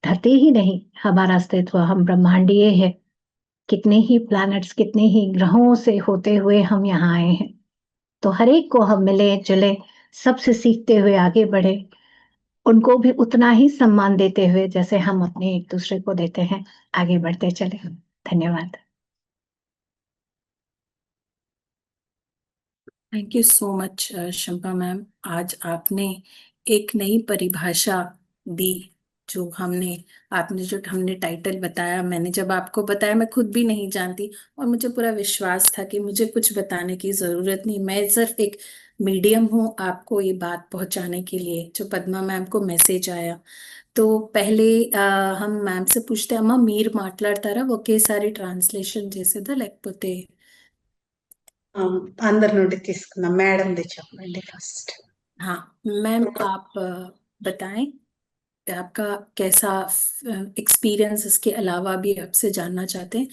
धरती ही नहीं, हमारा अस्तित्व हम ब्रह्मांडीय है। कितने ही प्लैनेट्स, कितने ही ग्रहों से होते हुए हम यहाँ आए हैं। तो हर एक को हम मिले जुले, सबसे सीखते हुए आगे बढ़े, उनको भी उतना ही सम्मान देते हुए जैसे हम अपने एक दूसरे को देते हैं, आगे बढ़ते चले। धन्यवाद। Thank you so much Shampa ma'am. आज आपने एक नई परिभाषा दी। जो हमने टाइटल बताया, मैंने जब आपको बताया, मैं खुद भी नहीं जानती, और मुझे पूरा विश्वास था कि मुझे कुछ बताने की जरूरत नहीं, मैं सिर्फ एक मीडियम हूँ आपको ये बात पहुंचाने के लिए। जो पद्मा मैम को मैसेज आया, तो पहले हम मैम से पूछते हैं, अम्मा మీరు మాట్లాడతారా ఒకేసారి ట్రాన్స్లేషన్ చేసేదా లేకపోతే? అందరి నుండి తీసుకుందాం, మేడంది చెప్పండి ఫస్ట్. हाँ मैम, आप बताएं आपका कैसा एक्सपीरियंस, इसके अलावा भी आपसे जानना चाहते हैं,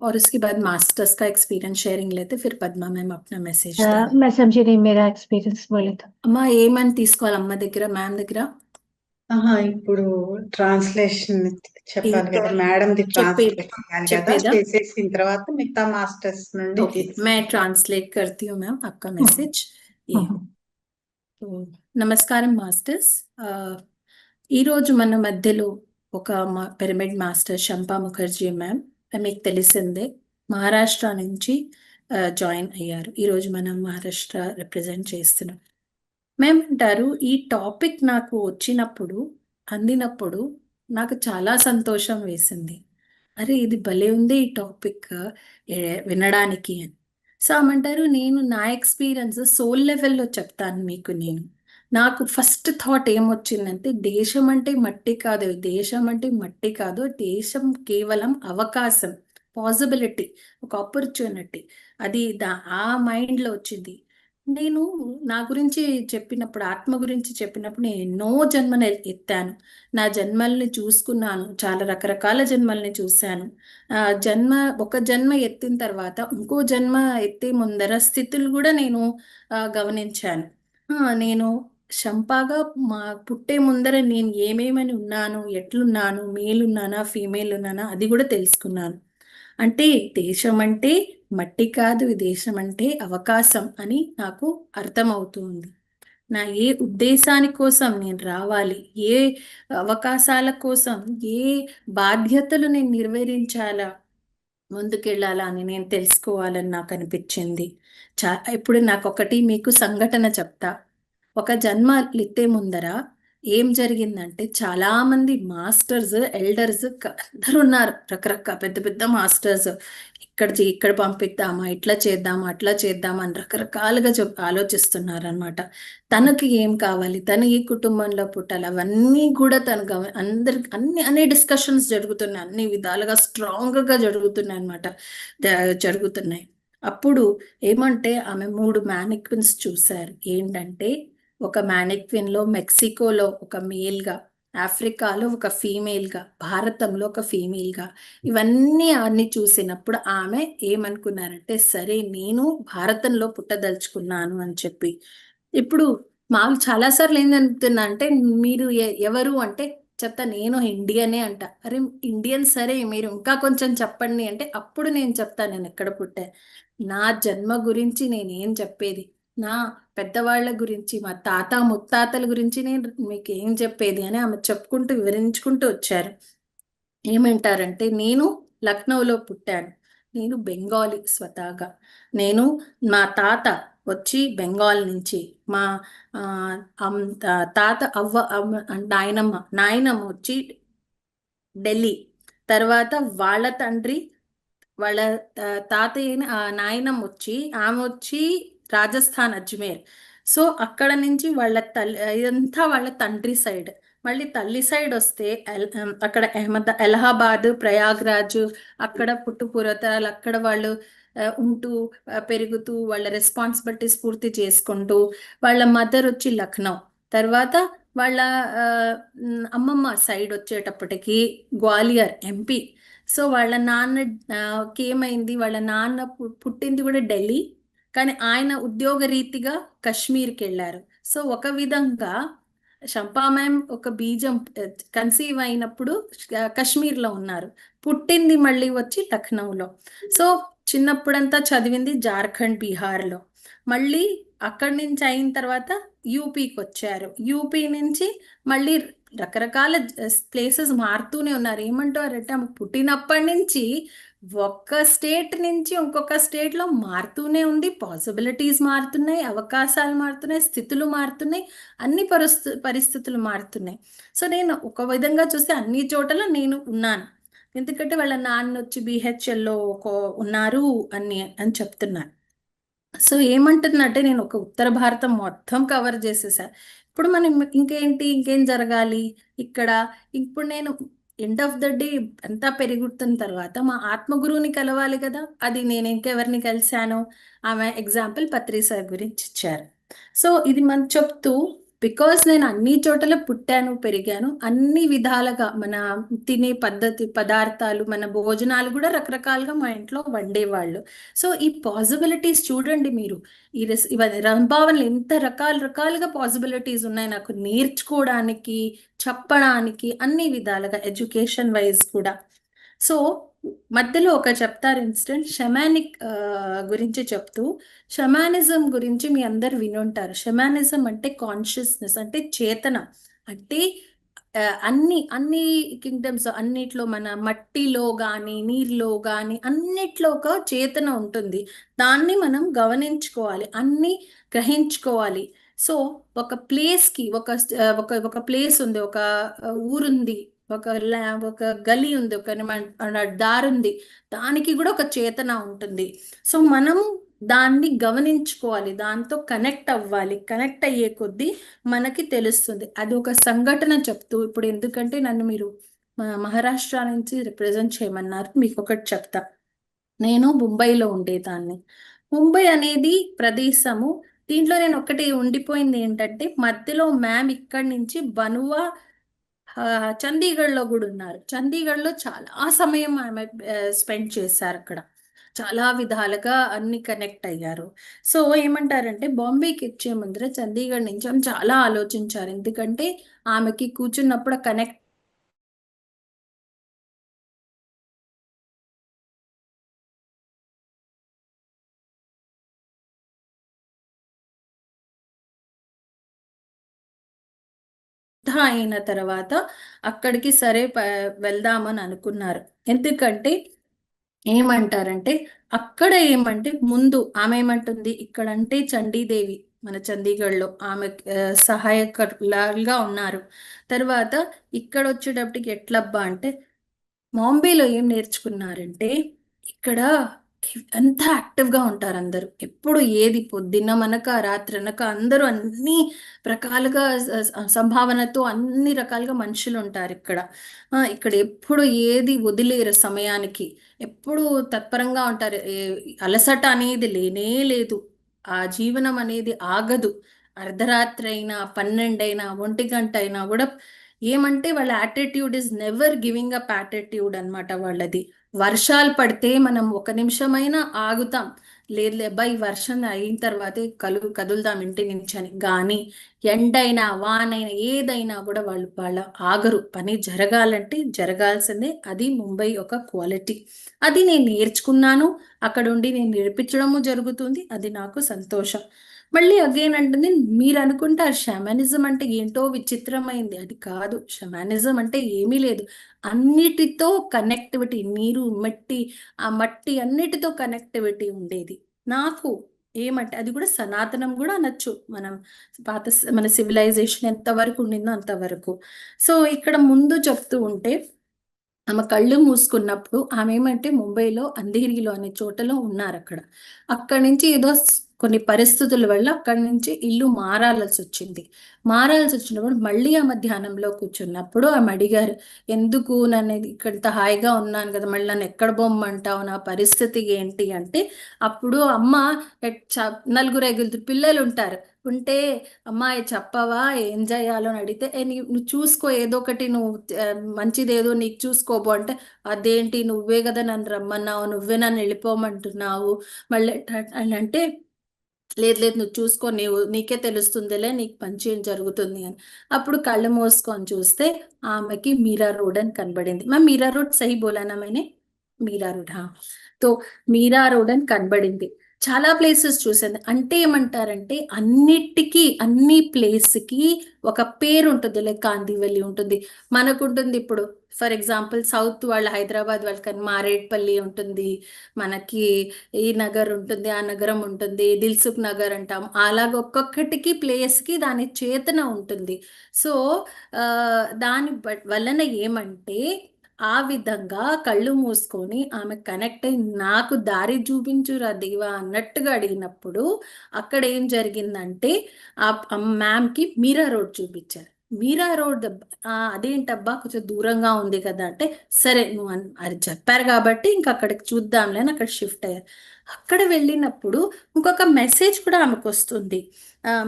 और उसके बाद मास्टर्स का एक्सपीरियंस शेयरिंग लेते, फिर पद्मा मैम अपना మెసేజ్ देंगे. मैं समझी नहीं, मेरा एक्सपीरियన్స్ बोले तो। అమ్మా ఏమని తీసుకోవాలి, అమ్మ దగ్గర మ్యామ్ దగ్గర? ఇప్పుడు ట్రాన్స్లేషన్ చెప్పాలి కదా, ఇది మేడంది చెప్పే ట్రాన్స్లేట్ చేయాలి కదా, చెప్పేదా? చేసేసిన తర్వాత మిగతా మాస్టర్స్ నుండి ओके, मैं ट्रांसलेट करती हूँ मैम आपका मैसेज. ये तो నమస్కారం మాస్టర్స్. ఈరోజు మన మధ్యలో ఒక pyramid master Shampa Mukherjee ma'am, మీకు తెలిసిందే, మహారాష్ట్ర నుంచి జాయిన్ అయ్యారు. ఈరోజు మనం మహారాష్ట్ర రిప్రజెంట్ చేస్తున్నాం. మేమంటారు, ఈ టాపిక్ నాకు వచ్చినప్పుడు, అందినప్పుడు నాకు చాలా సంతోషం వేసింది. అరే ఇది భలే ఉంది ఈ టాపిక్ వినడానికి అని. సో ఏమంటారు, నేను నా ఎక్స్పీరియన్స్ సోల్ లెవెల్లో చెప్తాను మీకు. నాకు ఫస్ట్ థాట్ ఏమొచ్చిందంటే, దేశం అంటే మట్టి కాదు, దేశం అంటే మట్టి కాదు, దేశం కేవలం అవకాశం, పాసిబిలిటీ, ఒక ఆపర్చునిటీ. అది ఆ మైండ్లో వచ్చింది. నేను నా గురించి చెప్పినప్పుడు, ఆత్మ గురించి చెప్పినప్పుడు, నేను ఎన్నో జన్మలు ఎత్తాను. నా జన్మల్ని చూసుకున్నాను, చాలా రకరకాల జన్మల్ని చూశాను. జన్మ, ఒక జన్మ ఎత్తిన తర్వాత ఇంకో జన్మ ఎత్తే ముందర స్థితులు కూడా నేను గమనించాను. నేను శంపాగా పుట్టే ముందర నేను ఏమేమని ఉన్నాను, ఎట్లున్నాను, మేల్ ఉన్నానా, ఫీమేల్ ఉన్నానా, అది కూడా తెలుసుకున్నాను. అంటే దేశం అంటే మట్టి కాదు, దేశం అంటే అవకాశం అని నాకు అర్థమవుతుంది. నా ఏ ఉద్దేశాని కోసం నేను రావాలి, ఏ అవకాశాల కోసం, ఏ బాధ్యతలు నేను నెరవేరించాలా, ముందుకెళ్ళాలా అని నేను తెలుసుకోవాలని నాకు అనిపించింది. ఇప్పుడు నాకు ఒకటి మీకు సంఘటన చెప్తా. ఒక జన్మ ఎత్తే ముందర ఏం జరిగిందంటే, చాలా మంది మాస్టర్స్, ఎల్డర్స్ అందరు ఉన్నారు, రకరకాల పెద్ద పెద్ద మాస్టర్స్. ఇక్కడ పంపిద్దామా, ఇట్లా చేద్దామా, అట్లా చేద్దామా అని రకరకాలుగా ఆలోచిస్తున్నారు అనమాట. తనకి ఏం కావాలి, తను ఈ కుటుంబంలో పుట్టాలి, అవన్నీ కూడా తనకు అందరికి అన్ని డిస్కషన్స్ జరుగుతున్నాయి, అన్ని విధాలుగా స్ట్రాంగ్ గా జరుగుతున్నాయి అనమాట, జరుగుతున్నాయి. అప్పుడు ఏమంటే, ఆమె 3 మ్యానిక్విన్స్ చూశారు. ఏంటంటే, ఒక మ్యానిక్విన్ లో మెక్సికోలో ఒక మేల్ గా, ఆఫ్రికాలో ఒక ఫీమేల్ గా, భారతంలో ఒక ఫీమేల్ గా, ఇవన్నీ అన్ని చూసినప్పుడు ఆమె ఏమనుకున్నారంటే, సరే నేను భారతంలో పుట్టదలుచుకున్నాను అని చెప్పి. ఇప్పుడు మాకు చాలాసార్లు ఏంటనుకుతున్నా అంటే, మీరు ఎవరు అంటే చెప్తా, నేను ఇండియనే అంట. అరే ఇండియన్, సరే మీరు ఇంకా కొంచెం చెప్పండి అంటే అప్పుడు నేను చెప్తాను నేను ఎక్కడ పుట్టా. నా జన్మ గురించి నేనేం చెప్పేది, నా పెద్దవాళ్ళ గురించి, మా తాత ముత్తాతల గురించి నేను మీకు ఏం చెప్పేది అని ఆమె చెప్పుకుంటూ వివరించుకుంటూ వచ్చారు. ఏమంటారంటే, నేను లక్నోలో పుట్టాను, నేను బెంగాలీ స్వతహాగా, నేను మా తాత వచ్చి బెంగాల్ నుంచి, మా తాత నాయనమ్మ వచ్చి ఢిల్లీ, తర్వాత వాళ్ళ తండ్రి వాళ్ళ తాతయ్య నాయనమ్మ వచ్చి, ఆమె వచ్చి రాజస్థాన్ అజ్మేర్. సో అక్కడ నుంచి వాళ్ళ ఇదంతా వాళ్ళ తండ్రి సైడ్. మళ్ళీ తల్లి సైడ్ వస్తే అక్కడ అలహాబాద్, ప్రయాగ్రాజ్, అక్కడ పుట్టుపూర్వతరాలు, అక్కడ వాళ్ళు ఉంటూ పెరుగుతూ వాళ్ళ రెస్పాన్సిబిలిటీస్ పూర్తి చేసుకుంటూ, వాళ్ళ మదర్ వచ్చి లక్నో, తర్వాత వాళ్ళ అమ్మమ్మ సైడ్ వచ్చేటప్పటికి గ్వాలియర్ ఎంపీ. సో వాళ్ళ నాన్నకి ఏమైంది, వాళ్ళ నాన్న పుట్టింది కూడా ఢిల్లీ, కానీ ఆయన ఉద్యోగ రీతిగా కశ్మీర్కి వెళ్ళారు. సో ఒక విధంగా శంపా మ్యామ్ ఒక బీజం కన్సీవ్ అయినప్పుడు కశ్మీర్లో ఉన్నారు, పుట్టింది మళ్ళీ వచ్చి లక్నోలో. సో చిన్నప్పుడంతా చదివింది జార్ఖండ్, బీహార్లో. మళ్ళీ అక్కడి నుంచి అయిన తర్వాత యూపీకి వచ్చారు. యూపీ నుంచి మళ్ళీ రకరకాల ప్లేసెస్ మారుతూనే ఉన్నారు. ఏమంటారంటే ఆమె పుట్టినప్పటి నుంచి ఒక్క స్టేట్ నుంచి ఇంకొక స్టేట్లో మారుతూనే ఉంది. పాసిబిలిటీస్ మారుతున్నాయి, అవకాశాలు మారుతున్నాయి, స్థితులు మారుతున్నాయి, అన్ని పరిస్థితులు మారుతున్నాయి. సో నేను ఒక విధంగా చూస్తే అన్ని చోట్ల నేను ఉన్నాను. ఎందుకంటే వాళ్ళ నాన్న వచ్చి బిహెచ్ఎల్లో ఉన్నారు అని చెప్తున్నారు. సో ఏమంటుందంటే, నేను ఒక ఉత్తర భారతం మొత్తం కవర్ చేసేసా. ఇప్పుడు మనం ఇంకేం జరగాలి ఇక్కడ? ఇప్పుడు నేను ఎండ్ ఆఫ్ ద డే అంతా పెరుగుతున్న తర్వాత మా ఆత్మగురువుని కలవాలి కదా. అది నేను ఇంకెవరిని కలిశాను, ఆమె ఎగ్జాంపుల్ పత్రి సార్ గురించి ఇచ్చారు. సో ఇది మనం చెప్తూ, బికాస్ నేను అన్ని చోట్ల పుట్టాను, పెరిగాను, అన్ని విధాలుగా మన తినే పదార్థాలు, మన భోజనాలు కూడా రకరకాలుగా మా ఇంట్లో వండేవాళ్ళు. సో ఈ పాసిబిలిటీస్ చూడండి మీరు, ఇవన్నీ రంభావనలు ఎంత రకాలుగా పాసిబిలిటీస్ ఉన్నాయి నాకు నేర్చుకోవడానికి, చెప్పడానికి, అన్ని విధాలుగా ఎడ్యుకేషన్ వైజ్ కూడా. సో మధ్యలో ఒక చెప్తారు ఇన్సిడెంట్, షమానిక్ గురించి చెప్తూ, షమానిజం గురించి మీ అందరు వినుంటారు. షమానిజం అంటే కాన్షియస్నెస్, అంటే చేతన, అంటే అన్ని కింగ్డమ్స్ అన్నిట్లో, మన మట్టిలో కానీ నీరులో కానీ అన్నిట్లో ఒక చేతన ఉంటుంది. దాన్ని మనం గమనించుకోవాలి, అన్ని గ్రహించుకోవాలి. సో ఒక ప్లేస్కి ఒక ప్లేస్ ఉంది, ఒక ఊరుంది, ఒక గలీ ఉంది, ఒక దారుంది, దానికి కూడా ఒక చేతన ఉంటుంది. సో మనం దాన్ని గమనించుకోవాలి, దాంతో కనెక్ట్ అవ్వాలి. కనెక్ట్ అయ్యే కొద్దీ మనకి తెలుస్తుంది. అది ఒక సంఘటన చెప్తూ, ఇప్పుడు ఎందుకంటే నన్ను మీరు మహారాష్ట్ర నుంచి రిప్రజెంట్ చేయమన్నారు, మీకు ఒకటి చెప్తా. నేను ముంబైలో ఉండేదాన్ని. ముంబై అనేది ప్రదేశము, దీంట్లో నేను ఒకటి ఉండిపోయింది ఏంటంటే, మధ్యలో మ్యామ్ ఇక్కడి నుంచి బనువా, చండీగఢ్లో కూడా ఉన్నారు. చండీగఢ్లో చాలా సమయం ఆమె స్పెండ్ చేశారు. అక్కడ చాలా విధాలుగా అన్ని కనెక్ట్ అయ్యారు. సో ఏమంటారంటే, బాంబేకి వచ్చే ముందర చండీగఢ్ నుంచి ఆమె చాలా ఆలోచించారు. ఎందుకంటే ఆమెకి కూర్చున్నప్పుడు కనెక్ట్ అయిన తర్వాత అక్కడికి సరే వెళ్దామని అనుకున్నారు. ఎందుకంటే ఏమంటారంటే, అక్కడ ఏమంటే ముందు ఆమె ఏమంటుంది, ఇక్కడంటే చండీదేవి మన చండీగఢ్లో ఆమె సహాయకులాగా ఉన్నారు. తర్వాత ఇక్కడ వచ్చేటప్పటికి ఎట్లబ్బా అంటే, బాంబేలో ఏం నేర్చుకున్నారంటే, ఇక్కడ అంతా యాక్టివ్గా ఉంటారు అందరూ. ఎప్పుడు ఏది పొద్దున్న మనక రాత్రి అనక అందరూ అన్ని రకాలుగా సంభావనతో అన్ని రకాలుగా మనుషులు ఉంటారు ఇక్కడ. ఇక్కడ ఎప్పుడు ఏది వదిలేరు సమయానికి, ఎప్పుడు తత్పరంగా ఉంటారు. అలసట అనేది లేనే లేదు, ఆ జీవనం అనేది ఆగదు. అర్ధరాత్రి అయినా, 12 అయినా, 1 గంట అయినా కూడా ఏమంటే వాళ్ళ attitude is never giving up attitude అనమాట వాళ్ళది. వర్షాలు పడితే మనం ఒక నిమిషమైనా ఆగుతాం, లేదు అబ్బాయి వర్షం అయిన తర్వాతే కదులుదాం ఇంటి నుంచి అని. కానీ ఎండైనా వానైనా ఏదైనా కూడా వాళ్ళ ఆగరు. పని జరగాలంటే జరగాల్సిందే. అది ముంబై ఒక క్వాలిటీ. అది నేను నేర్చుకున్నాను, అక్కడ ఉండి నేను నేర్పించడము జరుగుతుంది. అది నాకు సంతోషం. మళ్ళీ అగైన్ అంటుంది, మీరు అనుకుంటారు షమానిజం అంటే ఏంటో విచిత్రమైంది, అది కాదు. షమానిజం అంటే ఏమీ లేదు, అన్నిటితో కనెక్టివిటీ, నీరు మట్టి, ఆ మట్టి అన్నిటితో కనెక్టివిటీ ఉండేది. నాకు ఏమంటే అది కూడా సనాతనం కూడా అనొచ్చు మనం, మన సివిలైజేషన్ ఎంతవరకు ఉండిందో అంతవరకు. సో ఇక్కడ ముందు చెప్తూ ఉంటే ఆమె కళ్ళు మూసుకున్నప్పుడు ఆమె ఏమంటే ముంబైలో అంధేరిలో అనే చోటలో ఉన్నారు. అక్కడి నుంచి ఏదో కొన్ని పరిస్థితుల వల్ల అక్కడి నుంచి ఇల్లు మారాల్సి వచ్చినప్పుడు మళ్ళీ ఆమె ధ్యానంలో కూర్చున్నప్పుడు ఆమె అడిగారు, ఎందుకు నన్ను ఇక్కడ ఇంత హాయిగా ఉన్నాను కదా, మళ్ళీ నన్ను ఎక్కడ బొమ్మంటావు, నా పరిస్థితి ఏంటి అంటే, అప్పుడు అమ్మ నలుగురు ఐదుగురు పిల్లలు ఉంటే అమ్మాయి చెప్పవా ఏం చేయాలో అని అడిగితే, నువ్వు చూసుకో ఏదో ఒకటి, నువ్వు మంచిది ఏదో నీకు చూసుకోబో అంటే, అదేంటి నువ్వే కదా నన్ను రమ్మన్నావు, నువ్వే నన్ను వెళ్ళిపోమంటున్నావు మళ్ళీ అని అంటే, లేదు నువ్వు చూసుకో, నీకే తెలుస్తుందిలే, నీకు మంచి ఏం జరుగుతుంది అని. అప్పుడు కళ్ళు మూసుకొని చూస్తే ఆమెకి మీరా రోడ్ అని కనబడింది. మా మీరా రోడ్ సహీ బోలానా मैंने? మీరా రోడ్, తో మీరా రోడ్ అని కనబడింది. చాలా ప్లేసెస్ చూసాను. అంటే ఏమంటారంటే అన్నిటికీ, అన్ని ప్లేస్కి ఒక పేరు ఉంటుంది. లైక్ కాందివల్లి ఉంటుంది, మనకు ఉంటుంది. ఇప్పుడు ఫర్ ఎగ్జాంపుల్ సౌత్ వాళ్ళు, హైదరాబాద్ వాళ్ళకి మారేడ్పల్లి ఉంటుంది, మనకి ఈ నగర్ ఉంటుంది, ఆ నగరం ఉంటుంది, దిల్సుఖ్ నగర్ అంటాం. అలాగ ఒక్కొక్కటికి ప్లేస్కి దాని చేతన ఉంటుంది. సో దాని వలన ఏమంటే ఆ విధంగా కళ్ళు మూసుకొని ఆమె కనెక్ట్ అయి నాకు దారి చూపించురా దేవా అన్నట్టుగా అడిగినప్పుడు అక్కడ ఏం జరిగిందంటే ఆ మ్యామ్కి మీరా రోడ్ చూపించారు. మీరా రోడ్ అదేంటబ్బా కొంచెం దూరంగా ఉంది కదా అంటే, సరే నువ్వు అది చెప్పారు కాబట్టి ఇంకా అక్కడికి చూద్దాంలే అని అక్కడ షిఫ్ట్ అయ్యారు. అక్కడ వెళ్ళినప్పుడు ఇంకొక మెసేజ్ కూడా ఆమెకు వస్తుంది,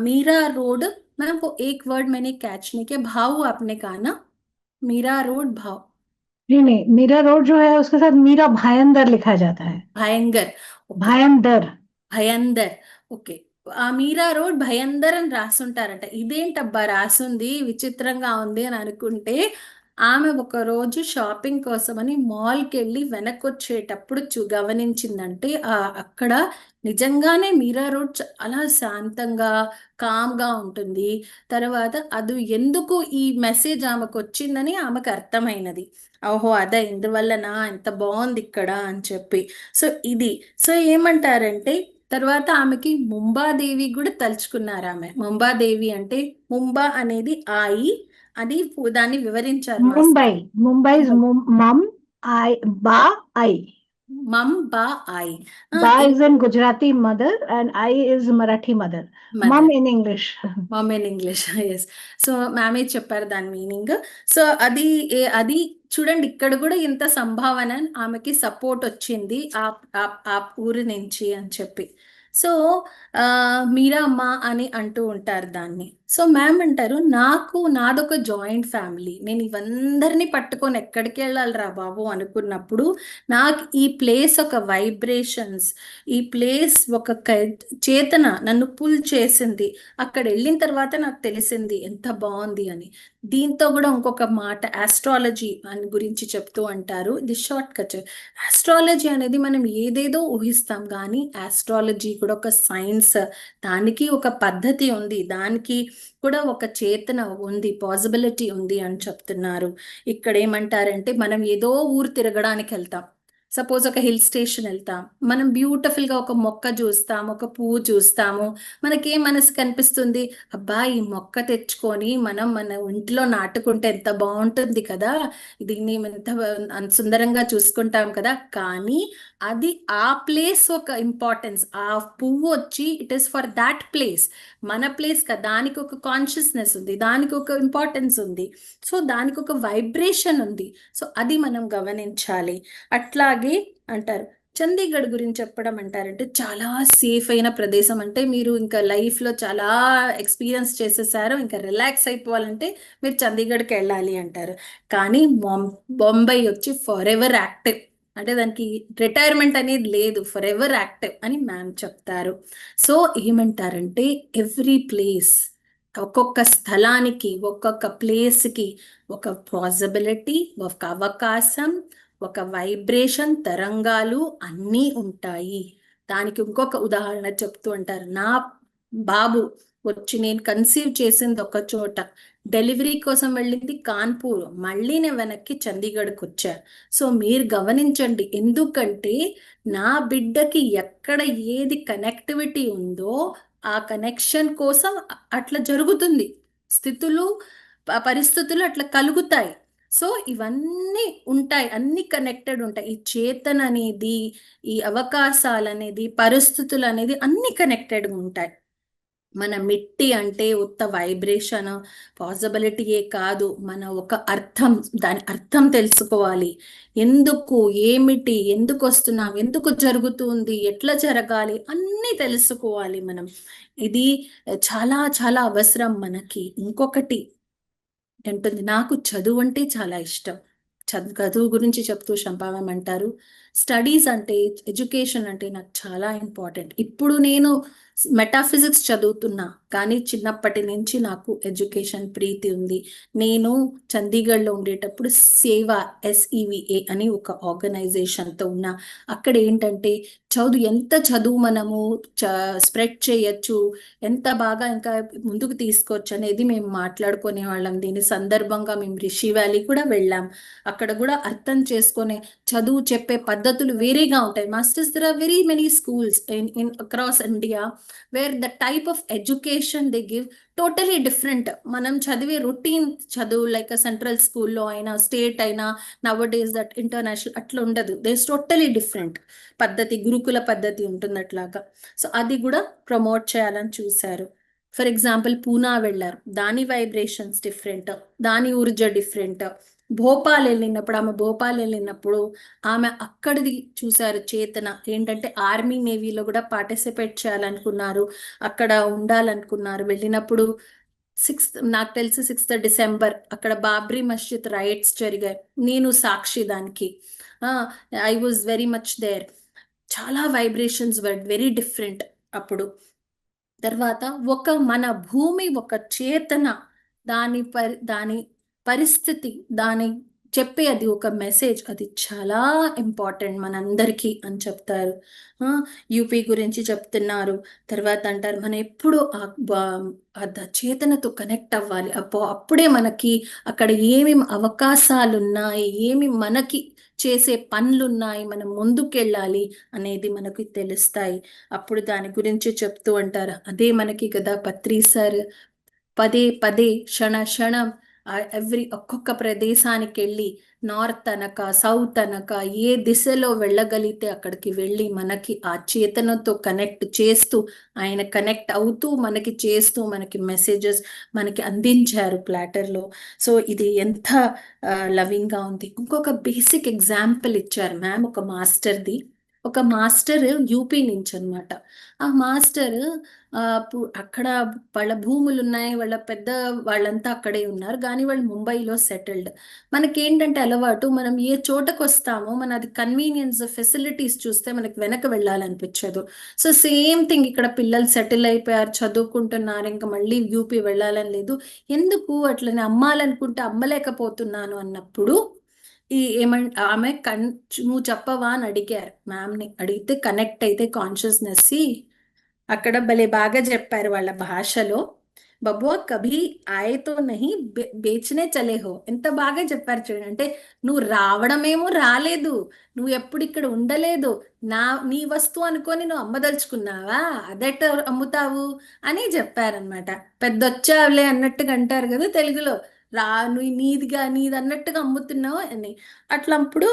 మీరా రోడ్ मैम वो एक वर्ड मैंने कैच नहीं किया, भाव आपने कहा ना, मीरा रोड भाव? नहीं, मीरा रोड जो है उसके साथ मीरा भायंदर लिखा जाता है। భయంకర్, भायंदर, భయందర్, ఓకే. ఆ మీరా రోడ్ భయందర్ అని రాసుంటారట. ఇదేంటబ్బా రాసుంది, విచిత్రంగా ఉంది అని అనుకుంటే, ఆమె ఒక రోజు షాపింగ్ కోసమని మాల్కి వెళ్ళి వెనక్కి వచ్చేటప్పుడు గమనించిందంటే అక్కడ నిజంగానే మీరా రోడ్ చాలా శాంతంగా, కామ్గా ఉంటుంది. తర్వాత అది ఎందుకు ఈ మెసేజ్ ఆమెకు వచ్చిందని ఆమెకు అర్థమైనది. ఓహో అదే, ఇందువల్లనా ఎంత బాగుంది ఇక్కడ అని చెప్పి. సో ఇది, సో ఏమంటారంటే తర్వాత ఆమెకి ముంబాదేవి కూడా తలుచుకున్నారు. ఆమె ముంబాదేవి అంటే, ముంబా అనేది ఆయి, అది దాన్ని వివరించారు Mumbai, Mumbai mum aai ba aai, mum ba aai, ba is in Gujarati mother and aai is Marathi mother, mum in English. Mum in English, yes. So మ్యామే చెప్పారు దాని మీనింగ్. సో అది అది చూడండి, ఇక్కడ కూడా ఇంత సంభావన ఆమెకి సపోర్ట్ వచ్చింది ఆ ఊరి నుంచి అని చెప్పి. సో మీరా అమ్మ అని అంటూ ఉంటారు దాన్ని. సో మ్యామ్ అంటారు, నాదొక జాయింట్ ఫ్యామిలీ, నేను ఇవందరినీ పట్టుకొని ఎక్కడికి వెళ్ళాలి రా బాబు అనుకున్నప్పుడు, నాకు ఈ ప్లేస్ ఒక వైబ్రేషన్స్, ఈ ప్లేస్ ఒక చేతన నన్ను పుల్ చేసింది. అక్కడ వెళ్ళిన తర్వాత నాకు తెలిసింది ఎంత బాగుంది అని. దీంతో కూడా ఇంకొక మాట ఆస్ట్రాలజీ అని గురించి చెప్తూ అంటారు. ఇది షార్ట్ కట్. ఆస్ట్రాలజీ అనేది మనం ఏదేదో ఊహిస్తాం, కానీ ఆస్ట్రాలజీ కూడా ఒక సైన్స్, దానికి ఒక పద్ధతి ఉంది, దానికి కూడా ఒక చేతన ఉంది, పాసిబిలిటీ ఉంది అని చెప్తున్నారు. ఇక్కడ ఏమంటారంటే మనం ఏదో ఊరు తిరగడానికి వెళ్తాం, సపోజ్ ఒక హిల్ స్టేషన్ వెళ్తాం, మనం బ్యూటిఫుల్గా ఒక మొక్క చూస్తాము, ఒక పువ్వు చూస్తాము, మనకేం మనసు కనిపిస్తుంది, అబ్బా ఈ మొక్క తెచ్చుకొని మనం మన ఇంట్లో నాటుకుంటే ఎంత బాగుంటుంది కదా, దీన్ని ఎంత సుందరంగా చూసుకుంటాం కదా. కానీ అది ఆ ప్లేస్ ఒక ఇంపార్టెన్స్, ఆ పువ్వు వచ్చి it is for that place, మన ప్లేస్ కదా, దానికి ఒక కాన్షియస్నెస్ ఉంది, దానికి ఒక ఇంపార్టెన్స్ ఉంది, సో దానికి ఒక వైబ్రేషన్ ఉంది. సో అది మనం గమనించాలి. అట్లాగే అంటారు చండీగఢ్ గురించి చెప్పడం అంటారంటే, చాలా సేఫ్ అయిన ప్రదేశం. అంటే మీరు ఇంకా లైఫ్లో చాలా ఎక్స్పీరియన్స్ చేసేసారు, ఇంకా రిలాక్స్ అయిపోవాలంటే మీరు చండీగఢ్కి వెళ్ళాలి అంటారు. కానీ బొంబై వచ్చి ఫర్ ఎవర్ యాక్టివ్, అంటే దానికి రిటైర్మెంట్ అనేది లేదు, ఫర్ ఎవర్ యాక్టివ్ అని మ్యామ్ చెప్తారు. సో ఏమంటారంటే ఎవ్రీ ప్లేస్, ఒక్కొక్క స్థలానికి, ఒక్కొక్క ప్లేస్కి ఒక పాసిబిలిటీ, ఒక అవకాశం, ఒక వైబ్రేషన్, తరంగాలు అన్నీ ఉంటాయి. దానికి ఇంకొక ఉదాహరణ చెప్తూ అంటారు, బాబు వచ్చి నేను కన్సీవ్ చేసింది ఒక చోట, డెలివరీ కోసం వెళ్ళింది కాన్పూర్, మళ్ళీ నేను వెనక్కి చండీగఢ్కి వచ్చా. సో మీరు గమనించండి, ఎందుకంటే నా బిడ్డకి ఎక్కడ ఏది కనెక్టివిటీ ఉందో ఆ కనెక్షన్ కోసం అట్లా జరుగుతుంది. స్థితులు పరిస్థితులు అట్లా కలుగుతాయి. సో ఇవన్నీ ఉంటాయి, అన్ని కనెక్టెడ్ ఉంటాయి. ఈ చేతన అనేది, ఈ అవకాశాలు అనేది, పరిస్థితులు అనేది అన్ని కనెక్టెడ్ ఉంటాయి. మన మిట్టి అంటే ఉత్త వైబ్రేషన్ పాసిబిలిటీయే కాదు, మన ఒక అర్థం, దాని అర్థం తెలుసుకోవాలి. ఎందుకు, ఏమిటి, ఎందుకు వస్తున్నాం, ఎందుకు జరుగుతుంది, ఎట్లా జరగాలి అన్నీ తెలుసుకోవాలి మనం. ఇది చాలా చాలా అవసరం మనకి. ఇంకొకటి ఉంటుంది, నాకు చదువు అంటే చాలా ఇష్టం. చదువు గురించి చెప్తూ శంపావం అంటారు, స్టడీస్ అంటే, ఎడ్యుకేషన్ అంటే నాకు చాలా ఇంపార్టెంట్. ఇప్పుడు నేను మెటాఫిజిక్స్ చదువుతున్నా, కానీ చిన్నప్పటి నుంచి నాకు ఎడ్యుకేషన్ ప్రీతి ఉంది. నేను చండీగఢ్లో ఉండేటప్పుడు సేవా SEVA అని ఒక ఆర్గనైజేషన్తో ఉన్నా. అక్కడ ఏంటంటే ఎంత చదువు మనము స్ప్రెడ్ చేయొచ్చు, ఎంత బాగా ఇంకా ముందుకు తీసుకోవచ్చు అనేది మేము మాట్లాడుకునే వాళ్ళం. దీని సందర్భంగా మేము రిషి వ్యాలీ కూడా వెళ్ళాం. అక్కడ కూడా అర్థం చేసుకునే, చదువు చెప్పే పద్ధతులు వేరేగా ఉంటాయి. Masters, there are very many schools in across India where the type of education they give totally different. మనం చదివే రొటీన్ చదువు లైక్ సెంట్రల్ స్కూల్లో అయినా, స్టేట్ అయినా, నవ్ డేస్ దట్ ఇంటర్నేషనల్ అట్లా ఉండదు. దే ఇస్ టోటలీ డిఫరెంట్ పద్ధతి, గురుకుల పద్ధతి ఉంటుంది అట్లాగా. సో అది కూడా ప్రమోట్ చేయాలని చూశారు. ఫర్ ఎగ్జాంపుల్ పూనా వెళ్ళారు, దాని వైబ్రేషన్స్ డిఫరెంట్, దాని ఊర్జ డిఫరెంట్. భోపాల్ వెళ్ళినప్పుడు, ఆమె అక్కడిది చూశారు చేతన ఏంటంటే ఆర్మీ నేవీలో కూడా పార్టిసిపేట్ చేయాలనుకున్నారు, అక్కడ ఉండాలనుకున్నారు. వెళ్ళినప్పుడు నాకు తెలిసి 6th డిసెంబర్ అక్కడ బాబ్రీ మస్జిద్ రైట్స్ జరిగాయి, నేను సాక్షి దానికి. I was very much there. చాలా వైబ్రేషన్స్ వర్ వెరీ డిఫరెంట్ అప్పుడు. తర్వాత మన భూమి ఒక చేతన, దాని పరిస్థితి, దాని చెప్పే అది ఒక మెసేజ్, అది చాలా ఇంపార్టెంట్ మనందరికీ అని చెప్తారు. యూపీ గురించి చెప్తున్నారు. తర్వాత అంటారు మనం ఎప్పుడు చేతనతో కనెక్ట్ అవ్వాలి, అప్పుడే మనకి అక్కడ ఏమేమి అవకాశాలు ఉన్నాయి, ఏమి మనకి చేసే పనులున్నాయి, మనం ముందుకెళ్ళాలి అనేది మనకి తెలుస్తాయి. అప్పుడు దాని గురించి చెప్తూ అంటారు. అదే మనకి కదా పత్రి సార్ పదే పదే క్షణం ఒక్కొక్క ప్రదేశానికి వెళ్ళి, నార్త్ అనక సౌత్ అనక ఏ దిశలో వెళ్ళగలిగితే అక్కడికి వెళ్ళి మనకి ఆ చేతనతో కనెక్ట్ చేస్తూ, ఆయన కనెక్ట్ అవుతూ మనకి చేస్తూ, మనకి మెసేజెస్ మనకి అందించారు ప్లాటర్లో. సో ఇది ఎంత లవింగ్గా ఉంది. ఇంకొక బేసిక్ ఎగ్జాంపుల్ ఇచ్చారు మ్యామ్, ఒక మాస్టర్ యూపీ నుంచి అనమాట. ఆ మాస్టర్ అక్కడ వాళ్ళ భూములు ఉన్నాయి, వాళ్ళ వాళ్ళంతా అక్కడే ఉన్నారు, కానీ వాళ్ళు ముంబైలో సెటిల్డ్. మనకేంటంటే అలవాటు, మనం ఏ చోటకు వస్తామో మన అది కన్వీనియన్స్, ఫెసిలిటీస్ చూస్తే మనకి వెనక వెళ్ళాలనిపించదు. సో సేమ్ థింగ్ ఇక్కడ పిల్లలు సెటిల్ అయిపోయారు, చదువుకుంటున్నారు, ఇంకా మళ్ళీ యూపీ వెళ్ళాలని లేదు. ఎందుకు అట్లనే అమ్మాలనుకుంటే అమ్మలేకపోతున్నాను అన్నప్పుడు ఆమె నువ్వు చెప్పవా అని అడిగారు మ్యామ్ని. అడిగితే కనెక్ట్ అయితే కాన్షియస్నెస్ అక్కడ భలే బాగా చెప్పారు వాళ్ళ భాషలో. బబువా కభీ ఆయతో నహి బేచనే చలే హో, ఎంత బాగా చెప్పారు చూడండి. అంటే నువ్వు రావడమేమో రాలేదు, నువ్వు ఎప్పుడు ఇక్కడ ఉండలేదు, నీ వస్తువు అనుకొని నువ్వు అమ్మదలుచుకున్నావా, అదెట్ట అమ్ముతావు అని చెప్పారనమాట. పెద్దొచ్చావులే అన్నట్టుగా అంటారు కదా తెలుగులో, నువ్వు నీది అన్నట్టుగా అమ్ముతున్నావు అని. అట్లప్పుడు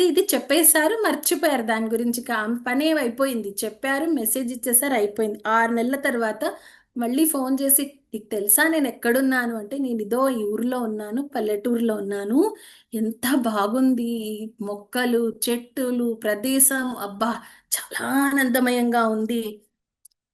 ఇది చెప్పేశారు, మర్చిపోయారు దాని గురించి. పని అయిపోయింది, చెప్పారు, మెసేజ్ ఇచ్చేసారు, అయిపోయింది. 6 నెలల తర్వాత మళ్ళీ ఫోన్ చేసి, నీకు తెలుసా నేను ఎక్కడున్నాను అంటే, నేను ఈ ఊర్లో ఉన్నాను, పల్లెటూరులో ఉన్నాను, ఎంత బాగుంది మొక్కలు, చెట్టులు, ప్రదేశం, అబ్బా చాలా ఆనందమయంగా ఉంది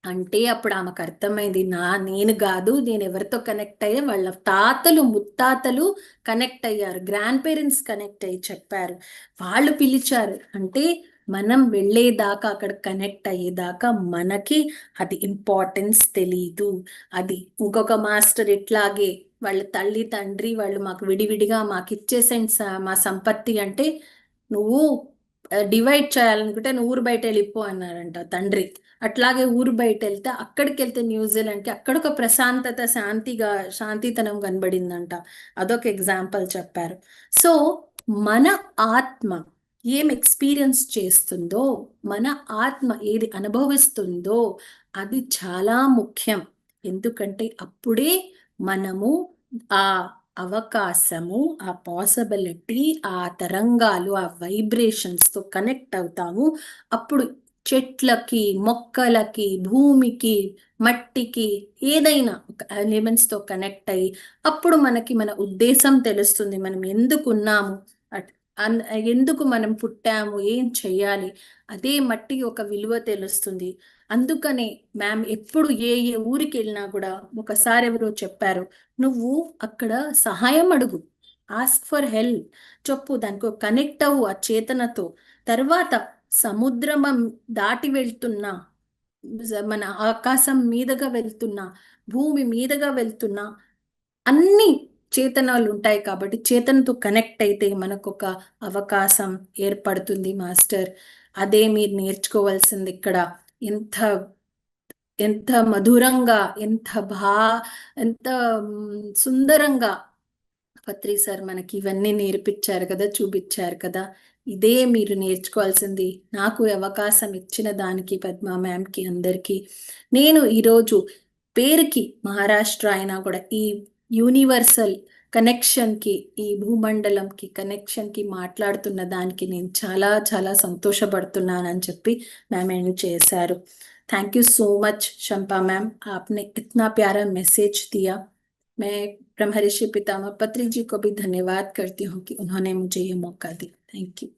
అంటే. అప్పుడు ఆమెకు అర్థమైంది, నేను కాదు, నేను ఎవరితో కనెక్ట్ అయ్యా, వాళ్ళ తాతలు ముత్తాతలు కనెక్ట్ అయ్యారు, గ్రాండ్ పేరెంట్స్ కనెక్ట్ అయ్యి చెప్పారు, వాళ్ళు పిలిచారు. అంటే మనం వెళ్ళేదాకా, అక్కడ కనెక్ట్ అయ్యేదాకా మనకి అది ఇంపార్టెన్స్ తెలీదు. అది ఇంకొక మాస్టర్ ఇట్లాగే వాళ్ళ తల్లి తండ్రి వాళ్ళు మాకు విడివిడిగా మాకు ఇచ్చేసేయండి మా సంపత్తి అంటే, నువ్వు డివైడ్ చేయాలనుకుంటే నువ్వు ఊరు బయట వెళ్ళిపో అన్నారంట తండ్రి. అట్లాగే ఊరు బయట వెళ్తే అక్కడికి వెళ్తే న్యూజిలాండ్కి అక్కడ ఒక ప్రశాంతత, శాంతితనం కనబడిందంట. అదొక ఎగ్జాంపుల్ చెప్పారు. సో మన ఆత్మ ఏం ఎక్స్పీరియన్స్ చేస్తుందో, మన ఆత్మ ఏది అనుభవిస్తుందో అది చాలా ముఖ్యం. ఎందుకంటే అప్పుడే మనము ఆ అవకాశము, ఆ పాసిబిలిటీ, ఆ తరంగాలు, ఆ వైబ్రేషన్స్తో కనెక్ట్ అవుతాము. అప్పుడు చెట్లకి, మొక్కలకి, భూమికి, మట్టికి, ఏదైనా ఒక ఎలిమెంట్స్తో కనెక్ట్ అయ్యి అప్పుడు మనకి మన ఉద్దేశం తెలుస్తుంది. మనం ఎందుకున్నాము, ఎందుకు మనం పుట్టాము, ఏం చెయ్యాలి, అదే మట్టి ఒక విలువ తెలుస్తుంది. అందుకనే మ్యామ్ ఎప్పుడు ఏ ఊరికి వెళ్ళినా కూడా ఒకసారి ఎవరో చెప్పారు, నువ్వు అక్కడ సహాయం అడుగు, ఆస్క్ ఫర్ హెల్ప్ చెప్పు, దానికి కనెక్ట్ అవ్వు ఆ చేతనతో. తర్వాత సముద్రం దాటి వెళ్తున్నా, మన ఆకాశం మీదగా వెళ్తున్నా, భూమి మీదగా వెళ్తున్నా అన్ని చేతనాలు ఉంటాయి. కాబట్టి చేతనతో కనెక్ట్ అయితే మనకు ఒక అవకాశం ఏర్పడుతుంది మాస్టర్. అదే మీరు నేర్చుకోవాల్సింది ఇక్కడ. ఎంత ఎంత మధురంగా, ఎంత సుందరంగా పత్రి సార్ మనకి ఇవన్నీ నేర్పించారు కదా, చూపించారు కదా. ఇదే మీరు నేర్చుకోవాల్సింది. నాకు అవకాశం ఇచ్చిన దానికి పద్మా మ్యామ్కి, అందరికీ. నేను ఈరోజు పేరుకి మహారాష్ట్ర అయినా కూడా ఈ యూనివర్సల్ కనెక్షన్కి, ఈ భూమండలంకి కనెక్షన్కి మాట్లాడుతున్న దానికి నేను చాలా చాలా సంతోషపడుతున్నానని చెప్పి మ్యామ్ ఏం చేశారు. Thank you so much Shampa ma'am, आपने इतना प्यारा मैसेज दिया. मैं ब्रह्मर्षि पितामह पत्री जी को भी धन्यवाद करती हूँ कि उन्होंने मुझे ये मौका दिया. Thank you.